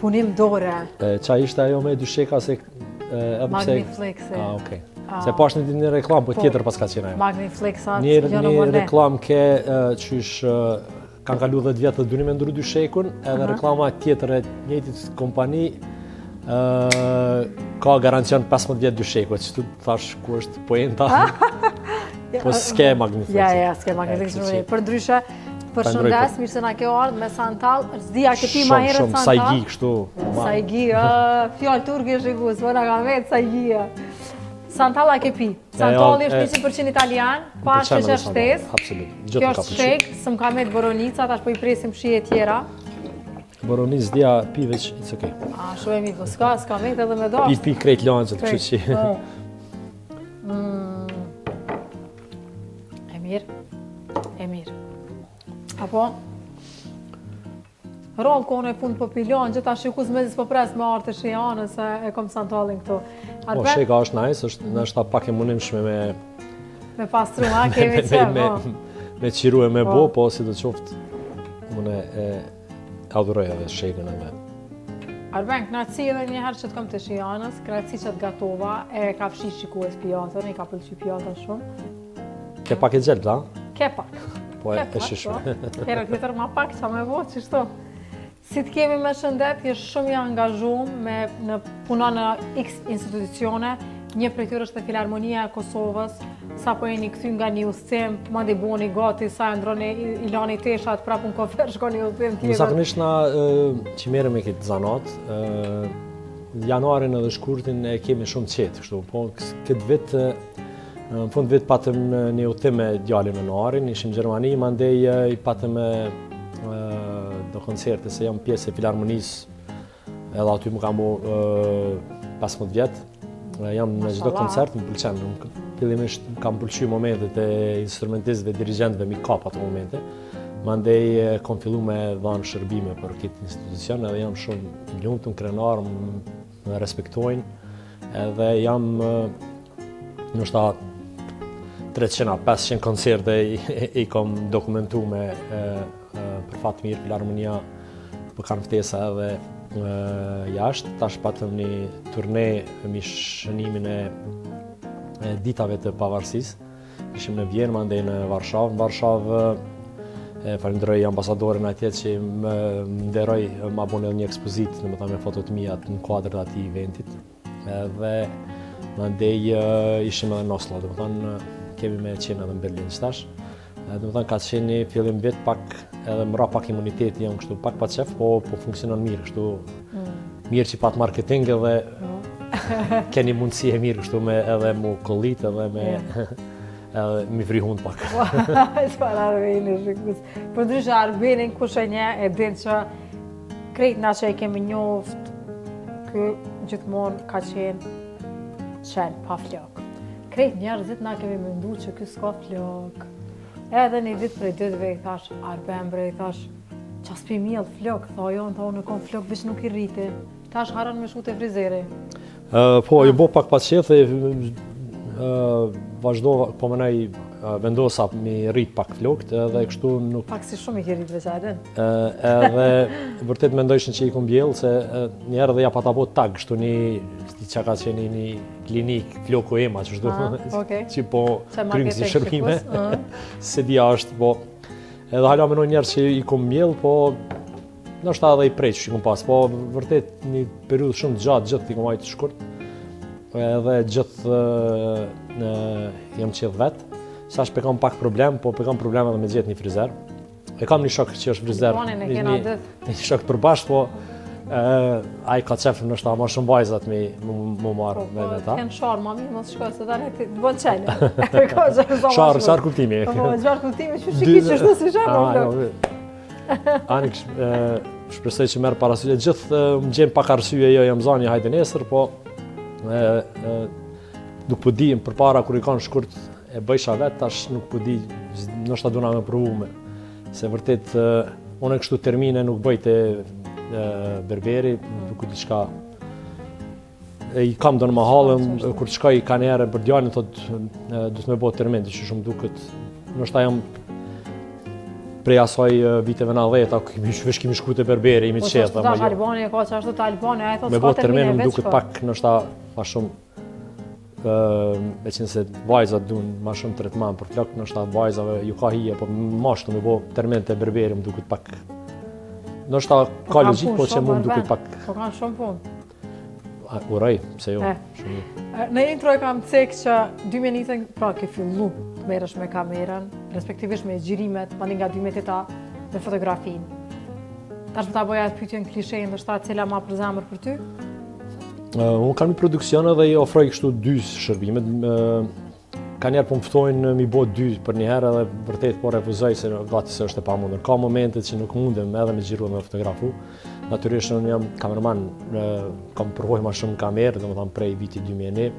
punim dore. Qa ishte ajo me dysheka se... Magniflexit. Okej. Se pash një reklam, po tjetër pas ka qenë ajo. Magniflexat, një reklam ke qysh kanë kalu 10 vjetë dhe duni me ndru dyshekun, edhe reklama tjetër e njëjtit kompani ka garancion 15 vjetë dysheku, që tu thash ku është poenta, po s'ke Magniflexit. Ja, s'ke Magniflexit. Për ndryshe, Përshëndes, mirë se na ke ardhur me Santal. Zdia ke pi ma herët Shumë, Santal. sajgi kështu. Sajgi, fjallë turke shikus, vëna ka vetë sajgia. Santalla ke pi. Santalli është 100% italian, pa sheqer shtesë. Absolut. Kjo është shek, s'm ka met boronica, tash po I presim shije tjera. Boronicë dia pi veç, it's okay. Shumë e mirë, po s'ka met edhe me dorë. Pi krejt lançet, kështu që. E mirë. Apo? Rollë kone e punë po pilon, gjitha shikus me zis po pres me artë të shianës e kom Santallin këtu. Po, sheka është nice, është nështë pak e munimshme me pastru, ha, kemi që, me qiru e me bo, po si do qoftë, mune e adhuroj edhe shekën edhe. Arben, knatësi edhe njëherë që të kom të shianës, knatësi që të gatova, e ka fshi shikues pjatën, I ka pëlqy pjatën shumë. Ke pak e gjelë, da? Ke pak. Po e shishme. Herë tjetër ma pak që me vo, qështu. Si të kemi me shëndet, jesh shumë I angazhum në puna në X institucione, një prej tyre është Filharmonia e Kosovës, sa po jeni këthy nga një udhëtim, ma di boni gati, sa e ndroni I lani teshat, prapë në kofer, shko një udhëtim tjetër. Zakonisht na që merrem me këtë zanat, janarin edhe shkurtin e kemi shumë qetë, kështu, po këtë vit, në fund vit patëm një udhëtim me djalin me narin, ishim në Gjermani, mandej I patëm do koncerte, se jam pjesë e Filharmonisë, edhe aty më kam bo 15 vjetë. Jam në çdo koncert, më pëlqen. Fillimisht më kam pëlqyer momentet e instrumentistëve, dirigentëve mi kap ato momente. Mandej kam fillu me dhanë shërbime për këtë institucion, edhe jam shumë I lumtur, krenar, më respektojnë, edhe jam ndoshta 300-500 koncerte I kam dokumentu me për fatë mirë Filharmonia për kanë ftesa edhe jashtë. Tash patëm një turne me shënimin e ditave të pavarësisë. Ishim në Vjenë, mandej në Varshavë. Në Varshavë falenderoj ambasadorin atje që më nderoj, ma bon edhe një ekspozitë, domethënë me fotot mia në kuadër të atij eventit. Edhe mandej ishim edhe në Oslo, domethënë kemi me qenë edhe në Berlin tash. Domethënë ka qenë një fillim vit pak edhe më ra pak imuniteti, jam kështu pak pa qef, po funksionon mirë, kështu mirë që pat marketing edhe keni mundësi e mirë kështu me edhe mu kollit edhe me edhe mi vri hund pak. Çfarë Arbeni shikus. Për ndryshe Arbenin kush e nje e din që krejt na që I kemi njoft, ky gjithmonë ka qenë qen pa flok. Krejt njerëzit na kemi mendu që ky s'ka flok. Edhe një ditë prej ditëve I thash, Arben bre, I thash, qas pi mjell flok, tha jo, në tha unë kom flok, bish nuk I rriti. Tash haran me shku te frizeri. Po, ju bo pak pa qef dhe vazhdova, po mënej vendosa mi rrit pak flokt edhe kështu nuk... Pak si shumë I ki rrit veçaden. Edhe vërtet mendojshin që I kom bjell, se njerë dhe ja pata bo tag, kështu një, që ka qenë një klinik floko ema, që që po kryngë si shërbime, se dhja është, po... Edhe hala menoj njerë që I kom bjell, po... Nështë edhe I prejq që I kom pas, po vërtet një periudhë shumë gjatë I kom ajtë shkurt, edhe gjithë jam qedh vetë. Sash pe kam pak problem, po pe kam problem edhe me gjetë një frizer. E kam një shok që është frizer, një shok përbashkë, po ai ka qefë nështë ma shumë vajzat mu marrë me ta. Kënë sharë, mami, mos shkoj, se tani ti të bënë qenje. Sharë kuptimi. Sharë kuptimi, që shiki që shtu si sharë. Anik, shpresoj që merë parasyje. Gjithë më gjenë pak arsye, jo jam zani hajde nesër, po nuk po di, përpara kur I kanë shkurt e bëjsha vetë, tash nuk po di, nështë ta duna me provume. Se vërtet, unë kështu termine nuk bëjt e berberi, nuk di qka. I kam do në mahallën, kur të shkaj ka njerë për djallin, thot, du të me bëjt termin, që shumë duket. Nështë ta jam prej asaj viteve 90, vesh kemi shku të berberi, imi të qetë. Po që ashtu Albani, ka që ashtu të Albani, a e thot s'ka termine veç. Me bëjt termin, më duket pak, nështë ta ma shumë, e qenë se vajzat dun ma shumë tretman për flok, nështë ta vajzave ju ka hije, po mashtu me bo termin të berberi më duket pak. Nështë ta ka logjik, po që mu më duket pak. Po kanë shumë punë. Uraj, pse jo. Në intro e kam cek që 2020, pra ke fillu të merresh me kamerën, respektivisht me xhirimet, mandej gabimet e ta me fotografinë. Tash ta bëja atë pyetjen klishe, ndoshta cila ma për zemër për ty? Unë kam një produksion edhe i ofroj kështu 2 shërbimet. Ka njerë po më ftojnë mi bo 2 për një herë edhe vërtet po refuzoj se gati se është e pamundur. Ka momentet që nuk mundem edhe me xhiru me fotografu. Natyrisht unë jam kameraman, kam përvojë ma shumë kamerë, domethënë prej viti 2001.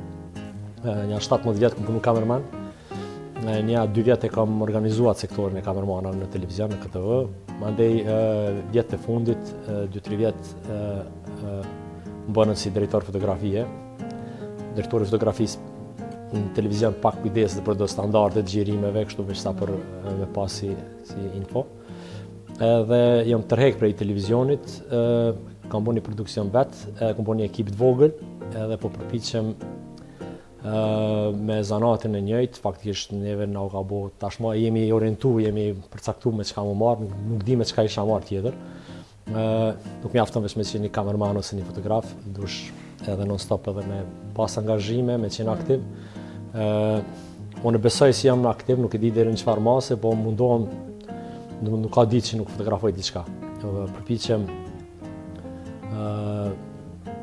Një 17 vjet kam punu kameraman. Një 2 vjet e kam organizuar sektorin e kameramanëve në televizion, në KTV. Mandej vjet e fundit, 2-3 vjet më bënën si drejtor fotografie. Drejtori fotografisë në televizion pak kujdes dhe për do standardet xhirimeve, kështu veç sa për me pasi si info. Edhe jam tërheq prej televizionit, kam bërë një produksion vetë, kam bërë një ekip të vogël, edhe po përpiqem me zanatin e njëjtë, faktikisht neve na u ka bo tashmë jemi orientu, jemi përcaktuar me çka më marr, nuk di me çka isha marr tjetër. Nuk mjafton vetëm me qenë një kameraman ose një fotograf, dush edhe non stop edhe me pas angazhime, me qenë aktiv. Unë besoj si jam aktiv, nuk e di deri në çfarë mase, po mundohem, nuk ka ditë që nuk fotografoj diçka. Përpiqem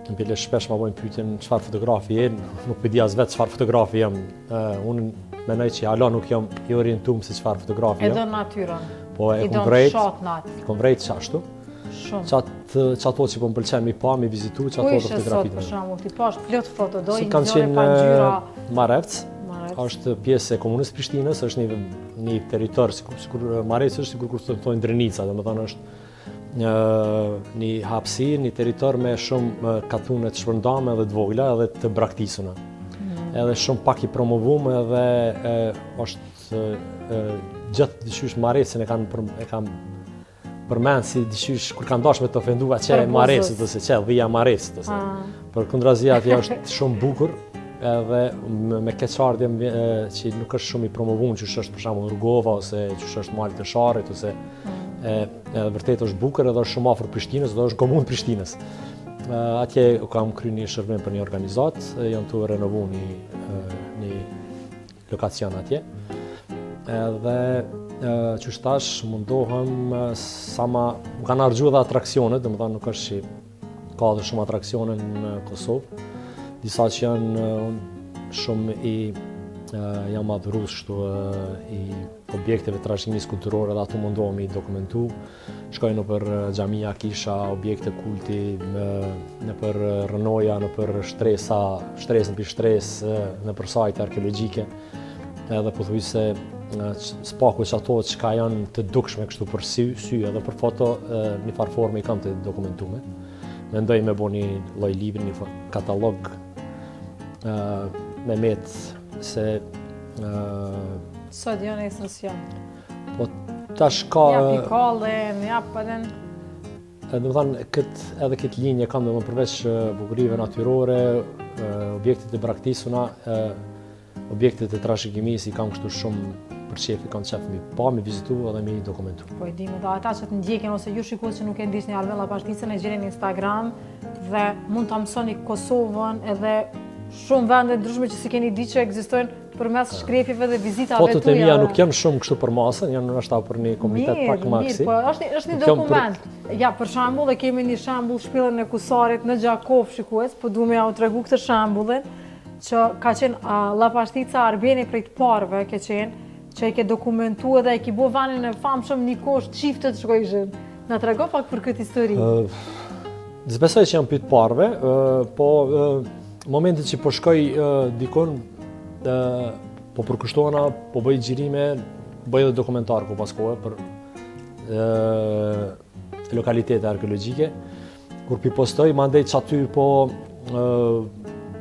në pile shpesh ma bojnë pyetjen çfarë fotografi je, nuk e di as vetë çfarë fotografi jam. Unë mendoj që hala nuk jam i orientuar se çfarë fotografi jam. E do natyrën. Po e kom vrejt qashtu. Qato që po më pëlqen mi pa, mi vizitu, qato të fotografitë. Ku ishe sot për shembull, ti pash plot foto, do i kam njëre pa ngjyra. Marevc, është pjesë e komunës Prishtinës, është një territor, sikur Marevc është sikur kur thonë Drenica, domethënë është një hapësirë, një territor me shumë katune të shpërndame dhe të vogla edhe të braktisuna. Edhe shumë pak i promovuar edhe është gjithë dyshysh Marevcin e kanë përmend si dyshysh kur kanë dashur me të ofenduar që Marevcit ose që dhia Marevcit ose. Për kundrazi atje është shumë bukur edhe me keqardhje që nuk është shumë i promovuar, që është për shembull Rrugova ose që është mali të Sharrit ose edhe vërtet është bukur edhe është shumë afër Prishtinës, dhe është komunë Prishtinës. Atje kam kryer një shërbim për një organizat, janë të renovu një lokacion atje. Edhe që shtash mundohem sa ma më kanë argju edhe atraksionet, domethënë nuk është që ka dhe shumë atraksione në Kosovë. Disa që janë shumë jam madhurus shtu i objekteve të trashëgimisë kulturore dhe ato mundohem i dokumentu. Shkoj në për xhamia Kisha, objekte kulti, në për rënoja, në për shtresë mbi shtresë, në për sajte arkeologjike. Edhe pothuajse spaku që ato që janë të dukshme kështu për sy edhe për foto, një farë forme i kam të dokumentume. Mendoj me bo një lloj libri, një katalog me metë se... Sot janë esensial. Po tash ka... Ja pikallën, ja pëden... Domethënë edhe këtë linje kam domethënë përveç bukurive natyrore, objektet e braktisuna, objektet e trashëgimisë i kam kështu shumë për qef, i kam qef mi pa, mi vizitu edhe mi dokumentu. Po e dimë, dhe ata që të ndjekin ose ju shikues që nuk e ndiqni Armel Lapashticën, e gjeni në Instagram dhe mund ta mësoni Kosovën edhe shumë vende ndryshme që si keni di që ekzistojnë përmes shkrepjeve dhe vizitave tuaja. Fotot e mia nuk janë shumë kështu për masën, janë ndoshta për një komunitet pak maksi. Po është një dokument. Ja, për shembull, kemi një shembull shpellën e Kusarit në Gjakov, shikues, po duam ja u tregu këtë shembullin që ka qenë Lapashtica Arbeni prej të parëve ke qenë që e ke dokumentu edhe e ke bo vanin e famshëm një kosh çiftet shkojshin. Na trego pak për këtë histori. Zbesoj që jam pyet parve, po momentet që po shkoj dikon, po përkushtohena, po bëj xhirime, bëj edhe dokumentar ku pas kohë për lokalitete arkeologjike. Kur pi postoj, mandej që aty po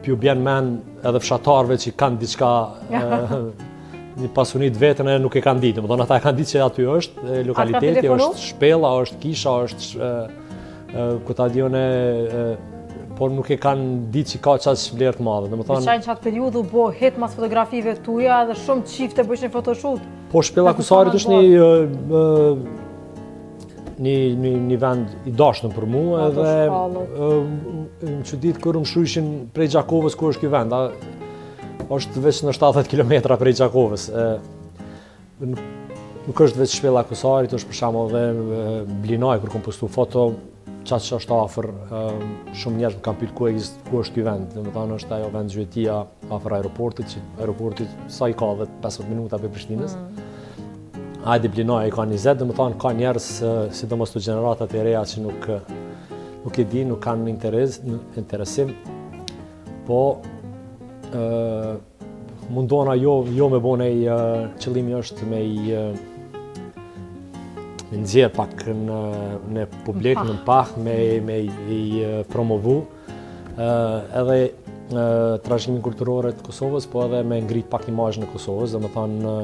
pju bjen men edhe fshatarve që kanë diçka një pasunit vetën e nuk e kanë ditë. Domethënë ata kanë ditë që aty është lokaliteti, është shpella, është kisha, është kutadione, por nuk e kanë ditë që ka qatë vlerë të madhe. Domethënë në çatë periudhë u bë het mas fotografive tuaja dhe shumë çifte bëshin photoshoot. Po shpella Kusarit është një vend i dashur për mua edhe më çudit kur më shujshin prej Gjakovës ku është ky vend. Është veç në 70 km prej Gjakovës. nuk është vetë shpella Kosarit, është për shembull edhe Blinaj kur kom postu foto, qatë që është afër, shumë njerëz më kanë pyet ku është ky vend. Domethënë është ajo vend zhytia afër aeroportit, që aeroporti sa i ka 15 minuta për Prishtinës. Hajde Blinaj i ka 20, domethënë ka njerëz, sidomos të gjeneratat e reja që nuk e din, nuk kanë interesim, po mundona jo me bone qëllimi është me nxjerr pak në publik, në pak, me i promovu edhe trashëgiminë kulturore të Kosovës, po edhe me ngrit pak imazhin e Kosovës, domethënë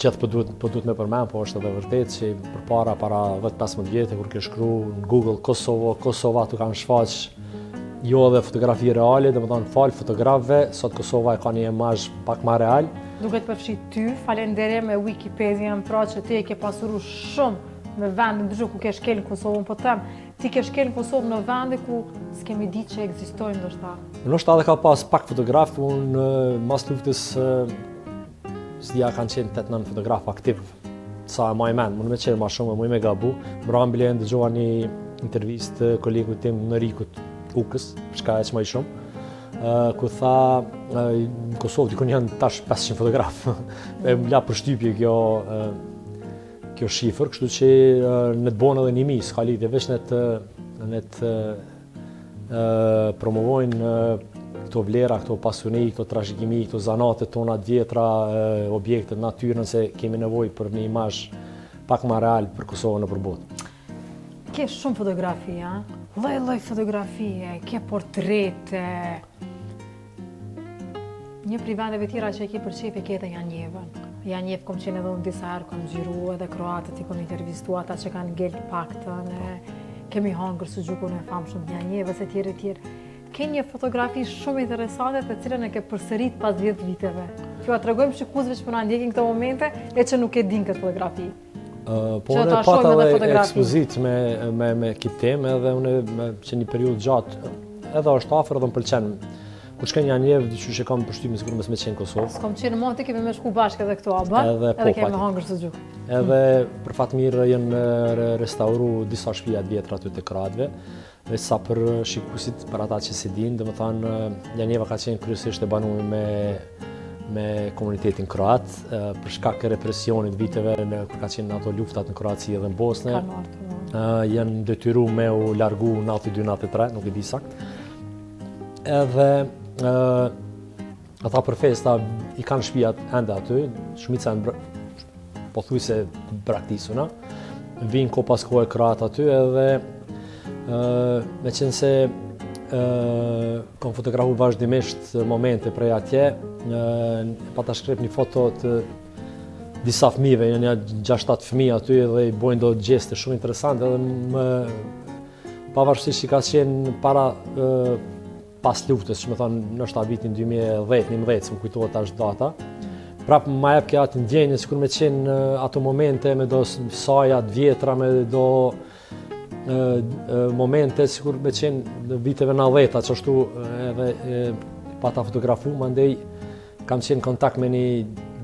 gjithë po duhet me përmend, po është edhe vërtet që para 10-15 vjetë kur ke shkruar në Google Kosova tu kanë shfaq jo edhe fotografi reale, domethënë fal fotografëve, sot Kosova e ka një imazh pak më real. Duket përfshi ty, falenderoj me Wikipedia, pra që ti e ke pasuru shumë me vende ndryshe ku ke shkel në Kosovën, po them, ti ke shkel në Kosovë në vende ku s'kemi ditë që ekzistojnë ndoshta. Ndoshta edhe ka pas pak fotograf, unë mas luftës s'dia kanë qenë 8-9 fotograf aktiv. Sa më mend, mund me qenë më shumë, më me gabu. Brambile ndëgjova një intervistë kolegut tim Norikut Ukës, shka e që më i shumë, ku tha në Kosovë dikon janë tash 500 fotograf. E më la përshtypje kjo shifër, kështu që në të bonë edhe 1000, s'ka lidhje, veç në të promovojnë këto vlera, këto pasuni, këto trashëgimi, këto zanate tona të vjetra, objekte të natyrën, se kemi nevojë për një imazh pak më real për Kosovën nëpër botë. Ke shumë fotografi, lloj fotografie, ke portrete. Një prej vendeve tjera që e ke përqef e ke edhe Janjevën. Janjev kom qenë edhe unë disa herë, kom xhiru edhe kroatët i kom intervistu, ata që kanë ngel paktën, kemi hangër së gjukun e famshëm të Janjevës e tjerë. Ke një fotografi shumë interesante të cilën e ke përsërit pas 10 viteve. Që a tregojmë shikuesve që po na ndjekin këto momente e që nuk e din këtë fotografi. Po unë pata dhe ekspozit me këtë temë edhe unë që një periudhë gjatë edhe është afër edhe më pëlqen. Kur shkoj në Janjev, diçysh e kam përshtypjen sikur mos me qenë në Kosovë. S'kam qenë më ti kemi me shku bashkë edhe këto aba. Edhe kemi hangër së gjuk. Edhe për fat mirë janë restauruar disa shtëpi të vjetra aty te kroatëve. Veç sa për shikuesit, për ata që si dinë, domethënë Janjeva ka qenë kryesisht e banuar me komunitetin kroat, për shkak të represionit viteve kur ka qenë ato luftat në Kroaci edhe në Bosnë. Janë detyruar me u largu në 92-93, nuk e di saktë. Edhe ata për festa i kanë shtëpiat ende aty, shumica janë pothuajse braktisuna. Vinë ko pas kohë kroat aty edhe me qenë se kam fotografu vazhdimisht momente prej atje, pa ta shkrep një foto të disa fëmijëve, janë 6-7 fëmijë aty dhe i bojnë do gjeste shumë interesante edhe pavarësisht që ka qenë para pas luftës, që më thonë nështë vitin 2010-2011, më kujtohet tash data, prapë ma jep ke atë ndjenjë, sikur me qenë ato momente, me do sajat vjetra, me do momente, sikur me qenë viteve 90-ta, që ashtu edhe pa ta fotografu, mandej kam qenë kontakt me një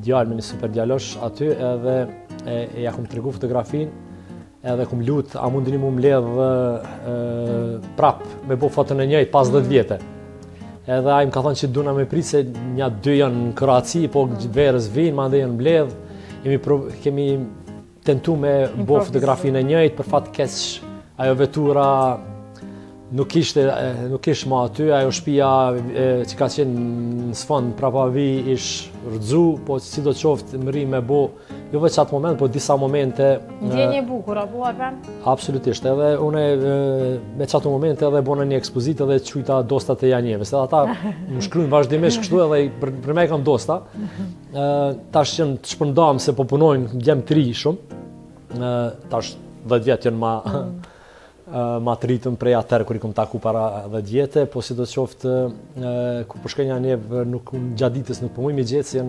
djalë, me një super djalosh aty, edhe ja kom tregu fotografin, edhe kom lut, a mundini mu mbledh prap me bo foton e njëjtë pas 10 vjetë. Edhe ai më ka thonë që duna me prit se nja 2 janë në Kroaci, po verës vinë, mandej janë mbledh. Kemi tentu me bo fotografinë e njëjtë, për fat keq ajo vetura nuk ishte ma aty, ajo shtëpia që ka qenë në sfond prapa vi ish rëdzu, po si do qoftë më ri me bo, jo veç atë moment, po disa momente. Ndjenje bukur, apo arven? Absolutisht, edhe une me qato momente edhe bona një ekspozit edhe qujta dostat e Janjevës, edhe ata më shkrujnë vazhdimisht kështu edhe për me kam dosta. Tash që të shpërndam se po punojnë gjem të ri shumë, tash 10 vjetë janë ma të rritëm prej atërë kër i kom taku para 10 vjetë, po si do të qoftë ku përshkoj një Janjevë gjatë ditës nuk përmuj me gjithë se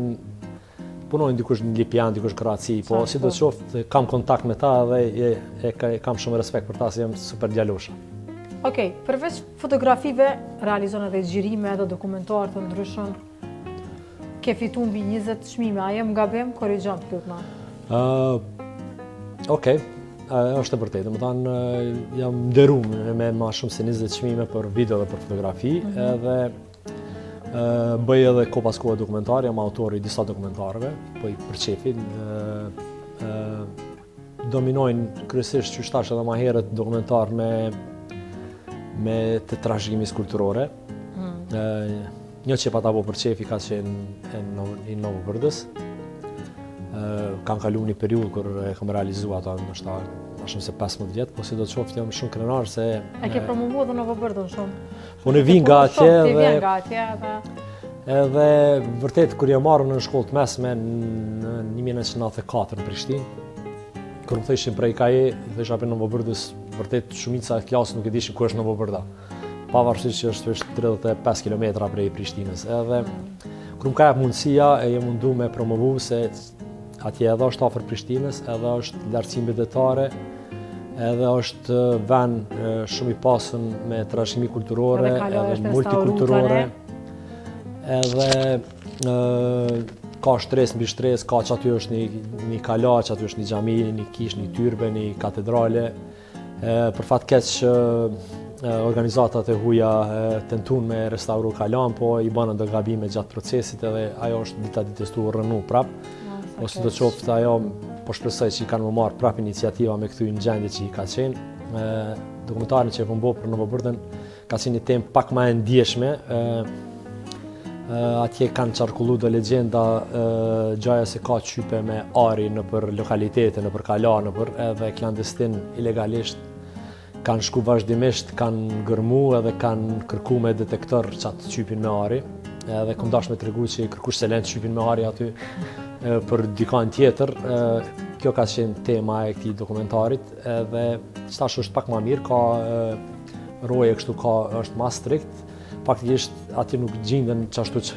punojnë dikush në Lipjan, dikush Kroaci, po si do të qoftë kam kontakt me ta dhe kam shumë respekt për ta se jam super djalosha. Okej, përveç fotografive, realizon edhe xhirime edhe dokumentar të ndryshëm? ke fitu mbi 20 çmime, a jem gabim? Korrigjon të lutna. Okej, është e vërtetë. Domethënë jam nderuar me më shumë se 20 çmime për video dhe për fotografi, edhe bëj edhe ko pas kohë dokumentar, jam autor i disa dokumentarëve, bëj për qefin. Dominojnë kryesisht që shtash edhe ma herët dokumentar me të trashëgimisë kulturore. Një që pa ta bo për qefi ka qenë i Novo Bërdës. Kanë kalu një periudhë kur e kam realizu ato ndoshta ma shumë se 15 vjetë, po si do të qoftë jam shumë krenar se... E ke promovu edhe Novo Bërdën shumë? Po në vin nga atje edhe... vërtet kur jam marrë në shkollë të mesme në 1994 në Prishtinë, kur më thëshin prej KAE, thësha për Novo Bërdës, vërtet shumica e klasës nuk e dishin ku është Novo Bërda. Pavarësisht që është 35 km prej Prishtinës. Edhe kur më ka jep mundësia e jem mundu me promovu se atje edhe është afër Prishtinës, edhe është lartësi detare, edhe është vend shumë i pasur me trashëgimi kulturore, edhe multikulturore. Edhe ka shtres mbi shtres, ka që aty është një kalaç, aty është një xhami, një kishë, një tyrbe, një katedrale. Për fat keq organizatat e huaja tentun me restauru kalan, po i banë ndo gabime gjatë procesit edhe ajo është dita ditës tu rënu prap. Ose do qoftë ajo, po shpresoj që i kanë më marrë prap iniciativa me këtu në gjendje që i ka qenë. Dokumentarin që e kom bo për Novo Bërdën ka qenë një temë pak ma e ndjeshme. Atje kanë qarkullu do legjenda gjaja se ka qype me ari në për lokalitete, në për kala, në për edhe klandestin ilegalisht kanë shku vazhdimisht, kanë gërmu edhe kanë kërku me detektor qatë qypin me ari. Edhe kom dash me tregu që kërkush se lenë qypin me ari aty për dikan tjetër. Kjo ka qenë tema e këtij dokumentarit edhe qëtash është pak ma mirë, ka roje kështu është ma strikt. Faktikisht aty nuk gjindën qashtu që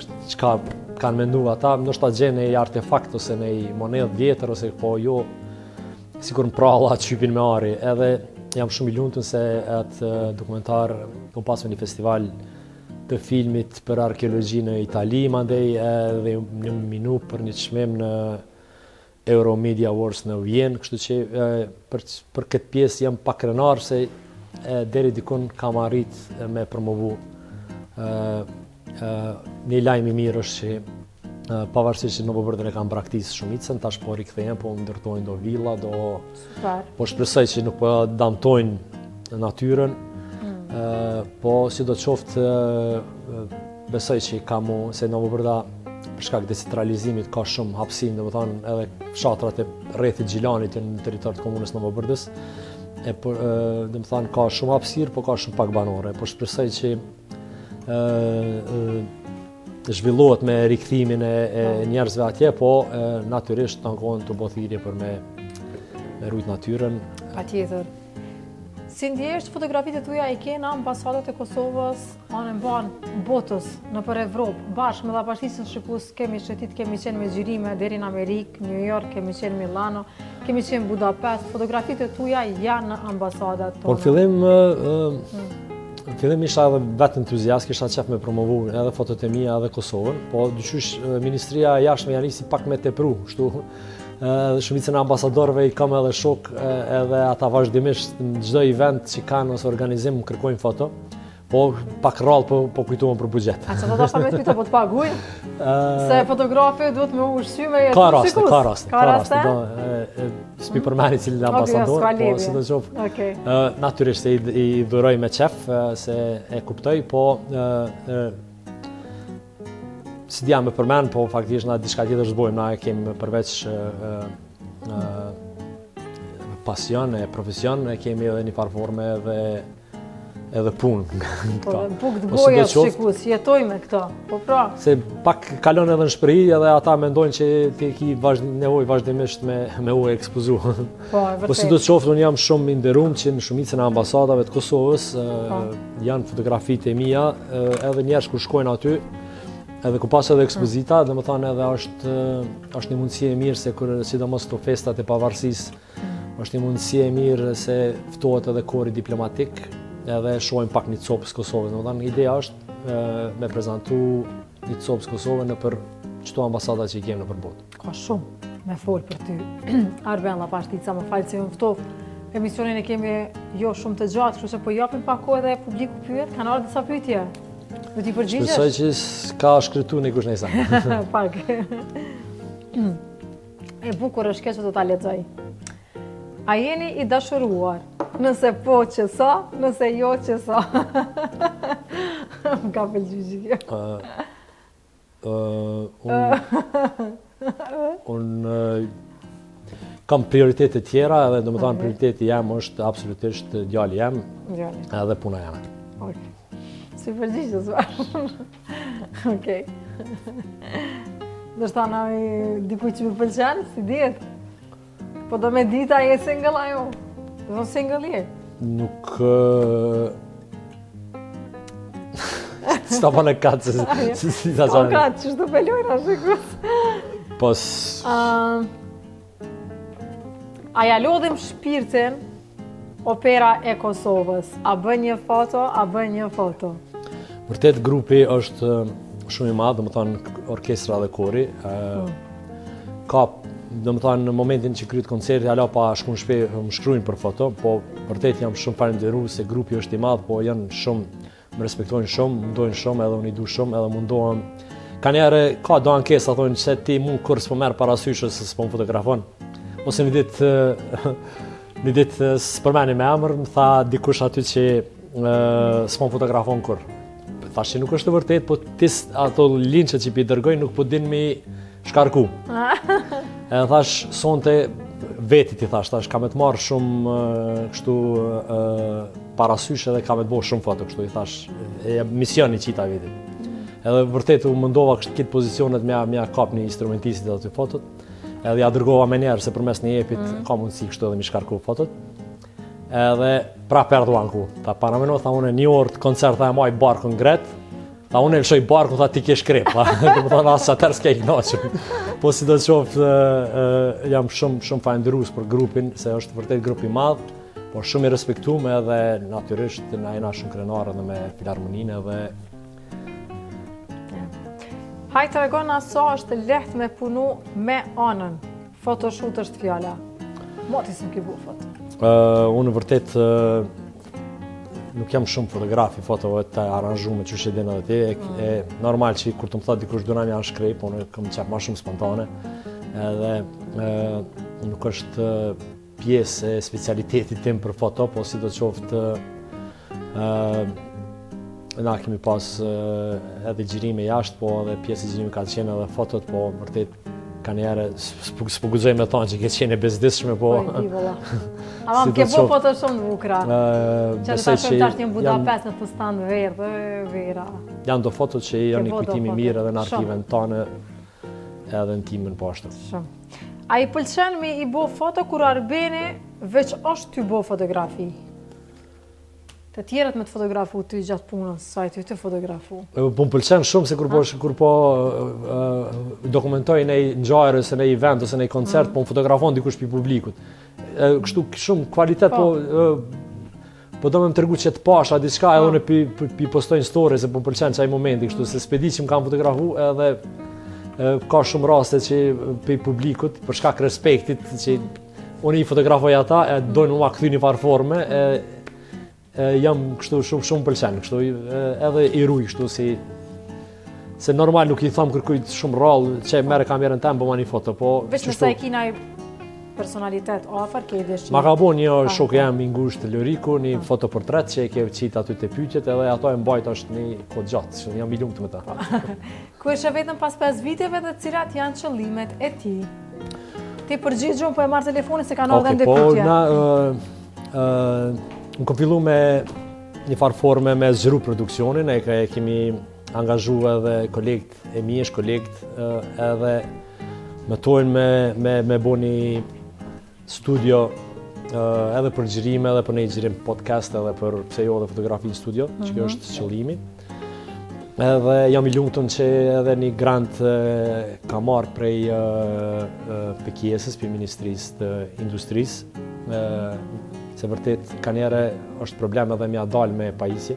kanë mendu ata, ndoshta gjenë një artefakt ose një monedhë vjetër ose po jo sikur në pralla qypin me ari. Edhe jam shumë i lumtur se atë dokumentar kom pasur një festival të filmit për arkeologji në Itali, mandej edhe një minu për një çmim në Euromedia Awards në Vjenë, kështu që për këtë pjesë jam pak krenar se deri dikun kam arrit me promovu. Një lajm i mirë është që pavarësisht që Novo Bërdën e kanë braktisë shumicën, tash po rikthehen, po ndërtojnë do villa, po shpresoj që nuk po damtojnë natyrën, po si do të qoftë besoj që se Novo Bërda për shkak decentralizimit ka shumë hapësinë, domethënë edhe fshatrat e rrethit Gjilanit në territor të komunës Novo Bërdës, domethënë ka shumë hapësirë, po ka shumë pak banore, po shpresoj që zhvillohet me rikthimin e njerëzve atje, po natyrisht tankohen të bëhet thirrje për me rujt natyrën. Patjetër. Si ndjesh fotografitë e tuaja i ke në ambasadat e Kosovës, anë mbanë botës në për Evropë, bashkë me Bashkisën Shqipus, kemi shëtit, kemi qenë me gjyrime deri në Amerikë, New York, kemi qenë Milano, kemi qenë Budapest, fotografitë e tuaja janë në ambasadat tonë. Po në fillim isha edhe vetë entuziast, kisha qef me promovu edhe fotot e mia edhe Kosovën, po dyqysh Ministria e Jashtme janë nisi pak me tepru, kështu shumicën e ambasadorëve i kam edhe shok, edhe ata vazhdimisht në çdo event që kanë ose organizim më kërkojnë foto, po pak rrallë po kujtohen për buxhet. A që do ta me të pita po të paguajnë? Se fotografi duhet me ushqy me jetë shikus? Ka raste. S'pi përmeni cilin ambasador, po si do qoftë. Natyrisht i dhuroj me qef, se e kuptoj, po si dhja me përmen, po faktikisht na diçka tjetër zbojmë, na e kemi përveç pasion e profesion, e kemi edhe një farforme edhe punë. Buk të boja shikus, jetoj me këto, po pra. Se pak kalon edhe në shpëri edhe ata mendojnë që ti ki nevojë vazhdimisht me u ekspozu. Po si do të qoftë, unë jam shumë i nderuar që në shumicën e ambasadave të Kosovës janë fotografitë e mia, edhe njerëz kur shkojnë aty, edhe ku pas edhe ekspozita, dhe më thanë edhe është një mundësi e mirë se kur sidomos të festat e pavarësisë, është një mundësi e mirë se ftohet edhe kori diplomatik, edhe shohim pak një copës Kosovës. Dhe më thanë, ideja është me prezantu një copës Kosovës në për çto ambasada që i kemë nëpër botë. Ka shumë me folë për ty. Arbella Pashtica, më falë se më ftov. Emisionin e kemi jo shumë të gjatë, kështu që po japim pak kohë dhe publiku pyet, kanë ardhur disa pyetje. Do t'i përgjigjesh? Shpresoj që s'ka shkrytu një kush nejsa. Pak. E bukur është kjo që do ta lexoj. A jeni i dashuruar? Nëse po që sa, nëse jo që sa. Më ka pëlqyer kjo. Unë kam prioritete tjera edhe do më thonë prioriteti jam është absolutisht djali jam edhe puna jam. Okay. Si përgjigje zvarë. Okej. Do shta na dikuj që më pëlqen, si dihet. Po do me dita je single ajo. Do thonë single je. Nuk... S'ta pa në katë, si ta Po katë, që shtu pelojnë a shikus. Pos... A ja lodhim shpirtin Opera e Kosovës. A bën një foto, a bën një foto. Vërtet grupi është shumë i madh, do të thonë orkestra dhe kori. Ka, do të thonë në momentin që kryet koncerti, ala pa shkon shpejt më shkruajnë për foto, po vërtet jam shumë falendëruar se grupi është i madh, po janë shumë, më respektojnë shumë, më ndojnë shumë, edhe unë i du shumë, edhe mundohem. Ka njerë, ka do ankesa, thonë se ti mund kur s'po merr parasysh se s'po më fotografon. Ose një ditë s'përmeni me emër, më tha dikush aty që s'po më fotografon kur. Thash që nuk është të vërtet, po ato linçet që pi dërgoj nuk po din mi shkarku. Edhe thash, sonte vetit i thash, kam të marrë shumë kështu parasysh edhe kam të bëj shumë foto kështu, i thash, misioni qita vetit. Edhe vërtet u mendova këtë pozicionet mja kap një instrumentistit edhe të fotot. Edhe ja dërgova me njerë se përmes një epit ka mundësi kështu edhe mi shkarku fotot. Edhe prap erdhuan ku. Ta parameno, tha unë një orë të koncert, tha e maj barkën gret. Tha unë e lëshoj barkën, tha ti ke shkrep. Dhe më thonë asë atër s'ke i knaqëm. Po si do të qoftë, jam shumë falendërues për grupin, se është vërtet grup i madh, por shumë i respektuar edhe natyrisht na jena shumë krenar edhe me filharmoninë edhe. Hajtë të regona sa është lehtë me punu me anën. Photoshoot është fjala. Moti s'm ke bu foto. Unë vërtet nuk jam shumë fotografi, fotove të aranxume që shedin edhe ti. Normal që kur të më thot dikush duna një anë shkrejp, unë kam qep ma shumë spontane. Edhe nuk është pjesë e specialitetit tim për foto, po si do qoftë na kemi pas edhe gjirime jashtë, po edhe pjesë e gjirime ka qenë edhe fotot, po vërtet ka njerë, s'po guxoj me thonë që ke qenë e bezdishme, po... Ama më ke bo foto shumë të bukra. Që të tashëm tash një Budapest në fustan verë dhe vera. Janë do fotot që janë një kujtimi mirë edhe në arkiven tonë, edhe në timën poshtë. Shumë. A i pëlqen me i bo foto kur Arbeni veç është ty bo fotografi? Të tjerët me të fotografu ty gjatë punës, sa i ty të fotografu? Po më pëlqen shumë se kur po dokumentoj në ngjarje ose në event ose në koncert, po më fotografon dikush pi publikut. Kështu shumë kvalitet, po do me më tregu që të pasha diçka edhe unë pi postojnë story se po më pëlqen çaj momenti, kështu se s'pedi që më kam fotografu edhe ka shumë raste që pi publikut për shkak respektit që unë i fotografoj ata, dojnë mua kthy një farë forme, jam kështu shumë pëlqen, kështu edhe i ruj kështu si se normal nuk i tham kërkujt shumë rrallë që merre kamerën tem bëma një foto, po veç nëse e kina personalitet afër ke dëshirë. Ma ka bo një shok jam i ngushtë Loriku, një fotoportret që e ke qit aty te pyetjet edhe ato e mbajt është një kohë gjatë, që jam i lumtur me ta. Ku ishe vetëm pas 5 viteve dhe cilat janë qëllimet e ti? Ti përgjigjon po e marr telefonin se kanë ardhur ende pyetje. Në kom fillu me një farë forme me zhru produksionin, e kemi angazhu edhe kolegët e miesh, kolegët edhe me tojnë me bo një studio edhe për gjirime, edhe për një gjirim podcast, edhe për pse jo dhe fotografi në studio, që kjo është qëllimi. Edhe jam i lumtur që edhe një grant ka marrë prej PKS-s, për Ministrisë të Industrisë, se vërtet ka njerë është problem edhe mja dalë me pajisje.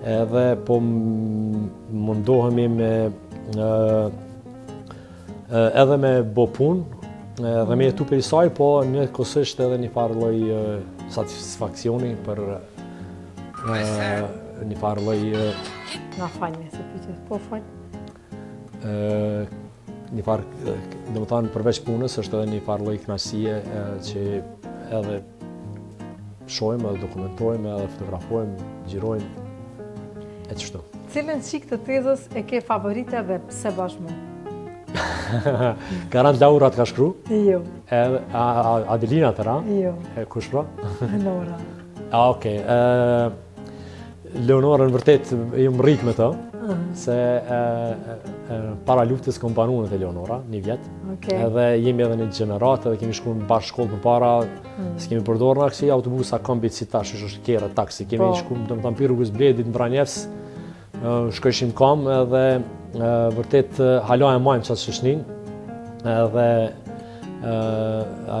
Edhe po mundohemi edhe me bo punë, dhe me jetu për i saj, po një kësisht edhe një farë lloj satisfakcioni për një farë lloj Na falni se pyetjes, po fal. një farë, do të thonë përveç punës është edhe një farë lloj kënaqësie që edhe shohim, edhe dokumentojmë, edhe fotografojmë, gjirojmë e kështu. Cilën çik të tezës e ke favorite dhe pse bashkë mua? Garant Laura të ka shkru? Jo. Edhe Adelina të ra? Jo. Kush pra? Nora. Okej. Leonorën vërtet jam rrik me të, se para luftës kom banuar te Leonora, një vjet. Okej. Edhe jemi edhe në gjenerat, edhe kemi shkuar në bashkë shkollë përpara, s'kemi përdorur na kësi autobusa kombi si tash është kera taksi. Kemi shkuar domethënë pi rrugës Bledit në Vranjevs, shkojshim kom edhe vërtet hala e majmë qatë shëshnin, edhe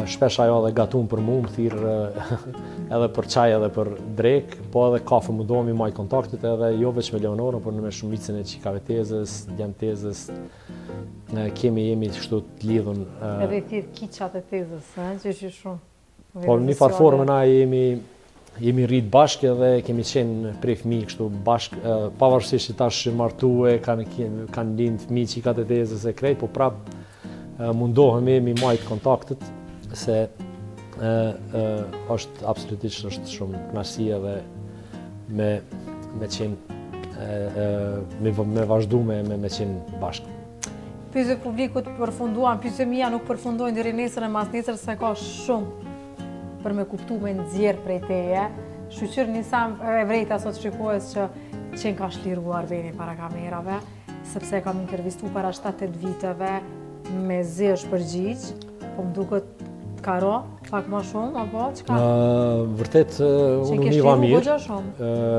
shpesh ajo dhe gatun për mu, më thirë edhe për qaj edhe për drek, po edhe kafe më do mi majtë kontaktit edhe jo veç me Leonorën, por në me shumicën e qikave tezës, djemë tezës, jemi kështu të lidhun. Edhe thirë kiqat e tezës, që është shumë. Po në një farë formë na jemi rritë bashkë edhe kemi qenë prej fëmijë kështu bashkë, pavarësisht që tash martue, kanë lindë fëmijë qikat e tezës e krejt, po prapë mundohemi mi majtë kontaktet, se është absolutisht është shumë kënaqësi edhe me qenë me vazhdu me qenë bashkë. Pyetjet publikut përfunduan, pyetjet mia nuk përfundojnë deri nesër e mas nesër se ka shumë për me kuptu me nxjerr prej teje. Shqyqyr njësa e vrejta sot shikues që qenë ka shliruar veni para kamerave, sepse kam intervistu para 7-8 viteve me zesh përgjigj, po më duket karo, pak më shumë, apo çka? Vërtet, unë univa mirë,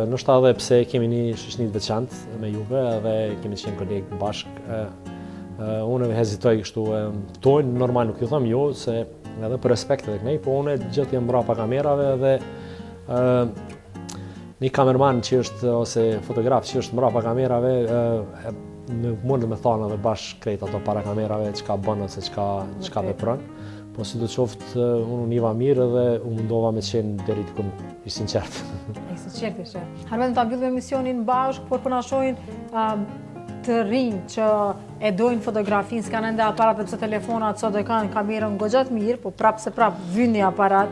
nështë edhe pse kemi një shoqëni të veçantë me juve, edhe kemi qenë kolegë bashkë, unë hezitoj kështu, tojnë, normal nuk ju thëmë jo, se edhe për respekt edhe kënej, po unë gjithë jem mbrapa kamerave dhe një kamerman që është, ose fotograf që është mbrapa kamerave, nuk mund me thonë edhe bashkë krejt ato para kamerave çka bën ose çka vepron. Po si do qoftë unë univa mirë dhe u mundova me qenë deri diku i sinqert. I sinqert ishe. Harmen ta mbyllim emisionin bashkë, por po na shohin të rinj që e dojnë fotografinë, s'kanë ende aparat sepse telefonat sot e kanë kamerën goxhat mirë, po prap vyn një aparat.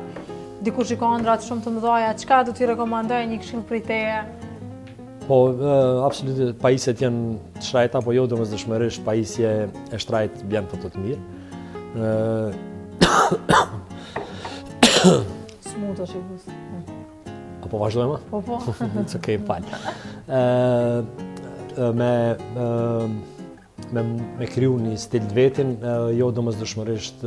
Dikush i ka ëndrat shumë të mëdha, çka do t'i rekomandoj një këshill prej teje? Po, absolutisht, pajisjet janë shtrajta, po jo domosdoshmërisht pajisje e shtrajt bjen foto të mirë. Smut është i gust. Apo vazhdojmë? Po. It's okay, falë. Me kriju një stil të vetin, jo domosdoshmërisht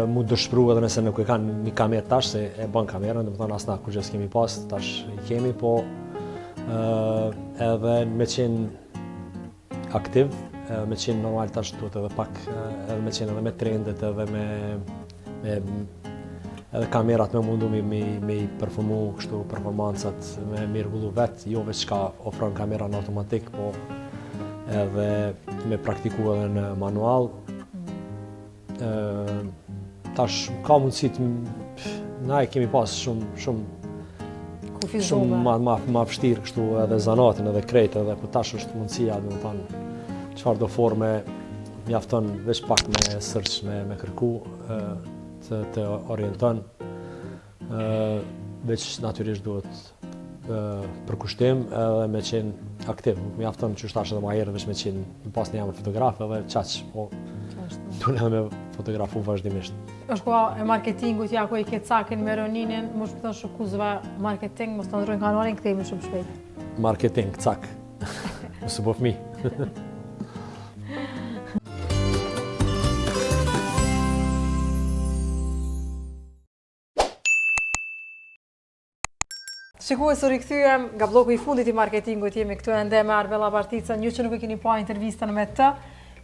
mu dëshpru edhe nëse nuk e kanë një kamerë tash, se e bën kamerën, dhe më thonë asna kur gjithë kemi pas, tash i kemi, po edhe me qenë aktiv, me qenë normal tash duhet edhe pak, edhe me qenë edhe me trendet, edhe edhe kamerat me mundu me i performu kështu performancat, me rregullu vetë, jo veç ka ofron kamera në automatik, po edhe me praktiku edhe në manual. Tash ka mundësit, na e kemi pas shumë ma vështirë kështu edhe zanatin edhe krejt edhe po tash është mundësia dhe më thanë çfarë do forme mjafton veç pak me search me kërku të orienton veç natyrisht duhet përkushtim edhe me qenë aktiv, mjafton që është tash edhe ma herë veç me qenë në pas një jamër fotograf edhe qaq, po duhet edhe me fotografu vazhdimisht. Është koha e marketingut, ja ku i ke cakin me Roninin, më shpëton shukuzve marketing, mos të ndrojnë kanalin, këtejmë shumë shpejt. Marketing, cak. Mësë po fëmi. Shikues, u rikthyem nga bloku i fundit i marketingut, jemi këtu ende me Arvella Barticën, ju që nuk e keni pa intervistën me të,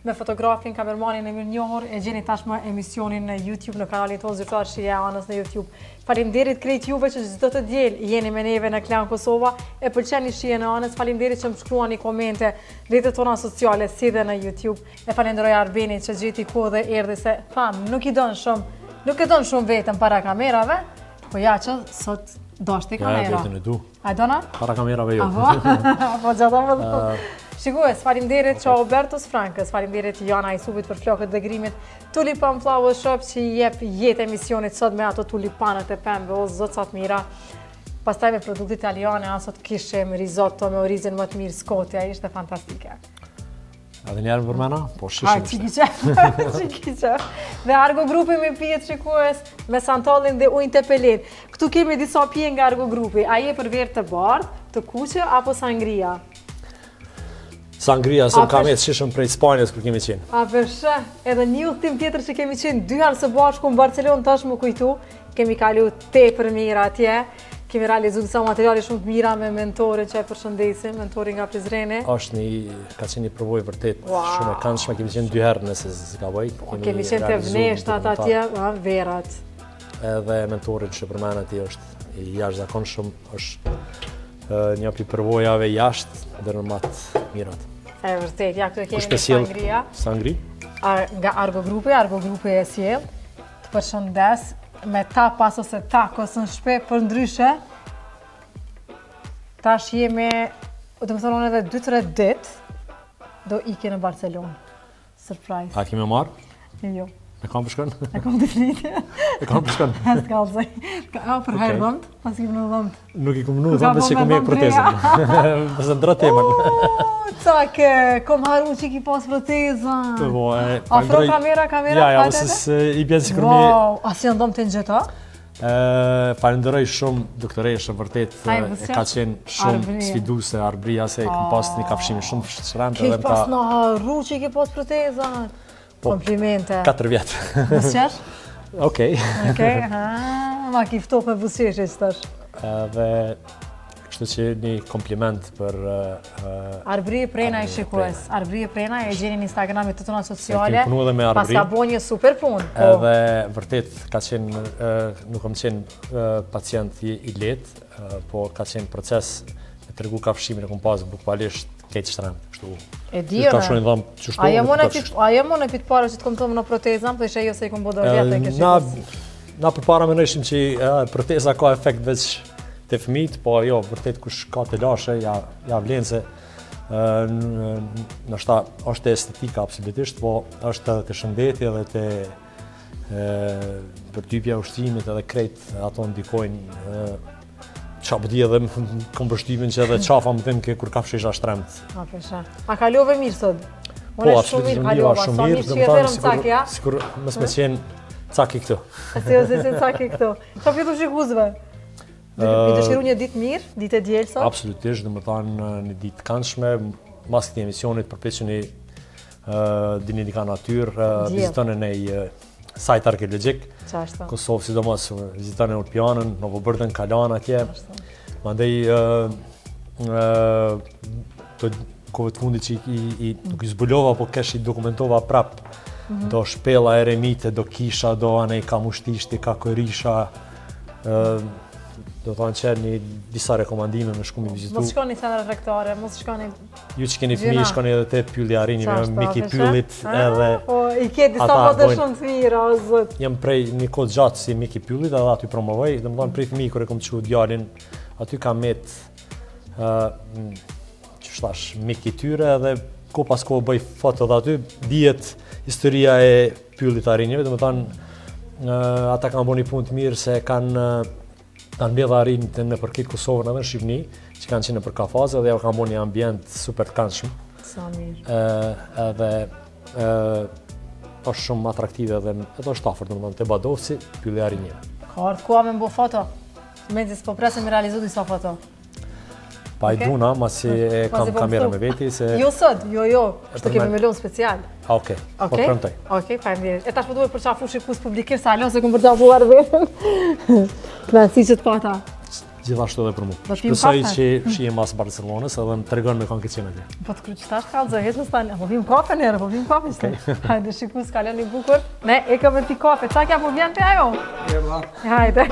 me fotografin, kamermanin e mirënjohur, e gjeni tashmë emisionin në YouTube, në kanalin tonë zyrtar Shije Anës në YouTube. Faleminderit krejt juve që çdo të diel jeni me neve në Klan Kosova, e pëlqeni Shijen e Anës, faleminderit që më shkruani komente rrjetet tona sociale si dhe në YouTube. E falenderoj Arbinin që gjeti kohë dhe erdhi se tham, nuk e don shumë vetëm para kamerave, po ja që sot doshti kamera. Ja, vetën e du. A dona? Para kamerave jo. Po gjatë më Shikues, faleminderit Robertos Frankës, faleminderit Jana Isubit për flokët dhe grimit, Tulipan Flower Shop që i jep jetë emisionit sot me ato tulipanët e pembe, o zot sa të mira. Pastaj me produkte italiane, sot kishim risotto me origjin më të mirë Skotja, ishte fantastike. Edhe njerë më përmena? Po shishim ishte. Qikiqe. Dhe Argo Grupi me pijet shikues, me santallin dhe ujnë të pelin. Këtu kemi disa pije nga Argo Grupi, a je për verë të bardh, të kuqe apo sangria? Sangria, se më kam jetë shishëm prej Spanjës kër kemi qenë. A përshë, edhe një udhtim tjetër që kemi qenë 2 herë së bashku në Barcelonë, tash më kujtu, kemi kalu tepër mira atje, kemi realizu disa materiale shumë të mira me mentore që e përshëndesim, mentori nga Prizreni. Ka qenë një përvojë vërtet shumë e këndshme, kemi qenë 2 herë nëse s'ka bëj. Kemi qenë të vneshtat atje, verat. Edhe mentorit që përmen atje është i jashtëzakonshëm, është një pi përvojave jashtë dhe në matë mirat. E vërtet, ja këtu e kemi një sangria. Sangri? Nga Argo Grupi e sjell, të përshëndes, me tapas ose tacos në shpe për ndryshe. Tash jemi, do më thonë edhe 2-3 dit, do ike në Barcelonë. Surprise. A kemi marë? Jo. E kam përshkën? E kam të fritë. E kam përshkën? E s'kallëzaj. Për hajrë dhëmët, pas i këmë në dhëmët. Nuk i këmë në dhëmët, që i këmë e protezën. Pëse ndra temën. Cake, kom haru që i ki pas protezën. Afro kamera, Ja, ose i bjenë si kërmi... Wow, a si ndom të në gjitha? Falenderoj shumë doktoreshë, vërtet ka qenë shumë sfiduse, Arbria, se i këmë pas një kafshimi shumë shremt. Ki pas në haru që i ki pas protezën. Komplimente. 4 vjetë. Busqesh? Okej. Ma kifto me busqesh e që tash. Dhe kështu që një kompliment për... Arbrije Prena i shikues. Arbrije Prena e gjeni në Instagramit të tona sociale. Kemi punu dhe me Arbri. Pas ka bo një super pun. Edhe vërtet ka qenë, nuk kam qenë pacient i letë, po ka qenë proces me tërgu kafshimin e kom pasë bukvalisht kejtë shtremë. E dira. Ka shumë i dhamë që shtu. Aja më në pitë para që të kom të më në protezën, për ishe jo se i kom bodo vjetë e kështë. Na për para me nëshim që proteza ka efekt veç të fëmijët, po jo, vërtet kush ka të lashe, ja vlenë se nështë është estetika absolutisht, po është të shëndeti edhe të përtypja ushqimit edhe krejt ato ndikojnë qa përdi edhe kom përshtypin që edhe qafa më dhimë kur kafshë isha shtremt. A kalove mirë sot? Po, absolutisht më njëva shumë mirë, dhe më tanë sikur mës me qenë caki këtu. Se qenë caki këtu. Qa fitu shikuzve? Mi dëshiru një ditë mirë, ditë e djelë sot? Absolutisht, dhe më tanë një ditë këndshme, mas këti emisionit përpeqë një dini ka natyrë, vizitone një sajt arkeologjik, Kosovë, sidomos vizitone në Urpianën, Novobërdën, Kalan atje. Mandej të kohët fundit që nuk i zbulova, po kesh i dokumentova prap. Do shpela eremite, do kisha, do anej ka mushtishti, ka kërisha. Do thonë që një disa rekomandime me shku mi vizitu. Mos shkoni senër rektore, mos shkoni... Ju që keni fëmi, shkoni edhe te Pylli Arini, me Miki Pyllit edhe... I ke disa vëtë shumë të mira, o zët. Jem prej një kod gjatë si Miki Pyllit, edhe aty promovoj, dhe më thonë prej fëmi, kër e kom të shu djalin, aty ka met, që shtash, Miki tyre, edhe ko pas ko bëj foto dhe aty, dijet historia e Pyllit Arinive, dhe më thonë, ata kanë bo një pun të mirë se kanë mbledh Arinit në përkit Kosovën edhe në Shqipni, që kanë qenë në për kafazë dhe ja kanë bo një ambient super të këndshëm. Sa mirë. Edhe është shumë atraktive edhe është afër, domethënë te Badovci, Pylli Arinive. Ka ardhur koha me mbo foto. Mendjes po presim me realizu disa foto. Pa i duna, masi kam kamera me veti se... Jo sot, jo, kështu kemi me lonë special. Okej, po premtoj. Okej, faleminderit. E tash po duhet përqafu shikus publikisht sa alo se kom përqafuar vetën. Kënaqësi që të pata. Gjithashtu edhe për mu. Do t'pim Shpresoj kafe? që shihem mas Barcelonës edhe më tregon me kanë këtë qenë atje. Po të kryqëtash kallëzë, heq mos tani. Po vim kafe nere, po vim kafe se. Hajde shiku s'ka lënë i bukur. Ne e ka vërti kafe. Çka kja po vjen te ajo? Hajde.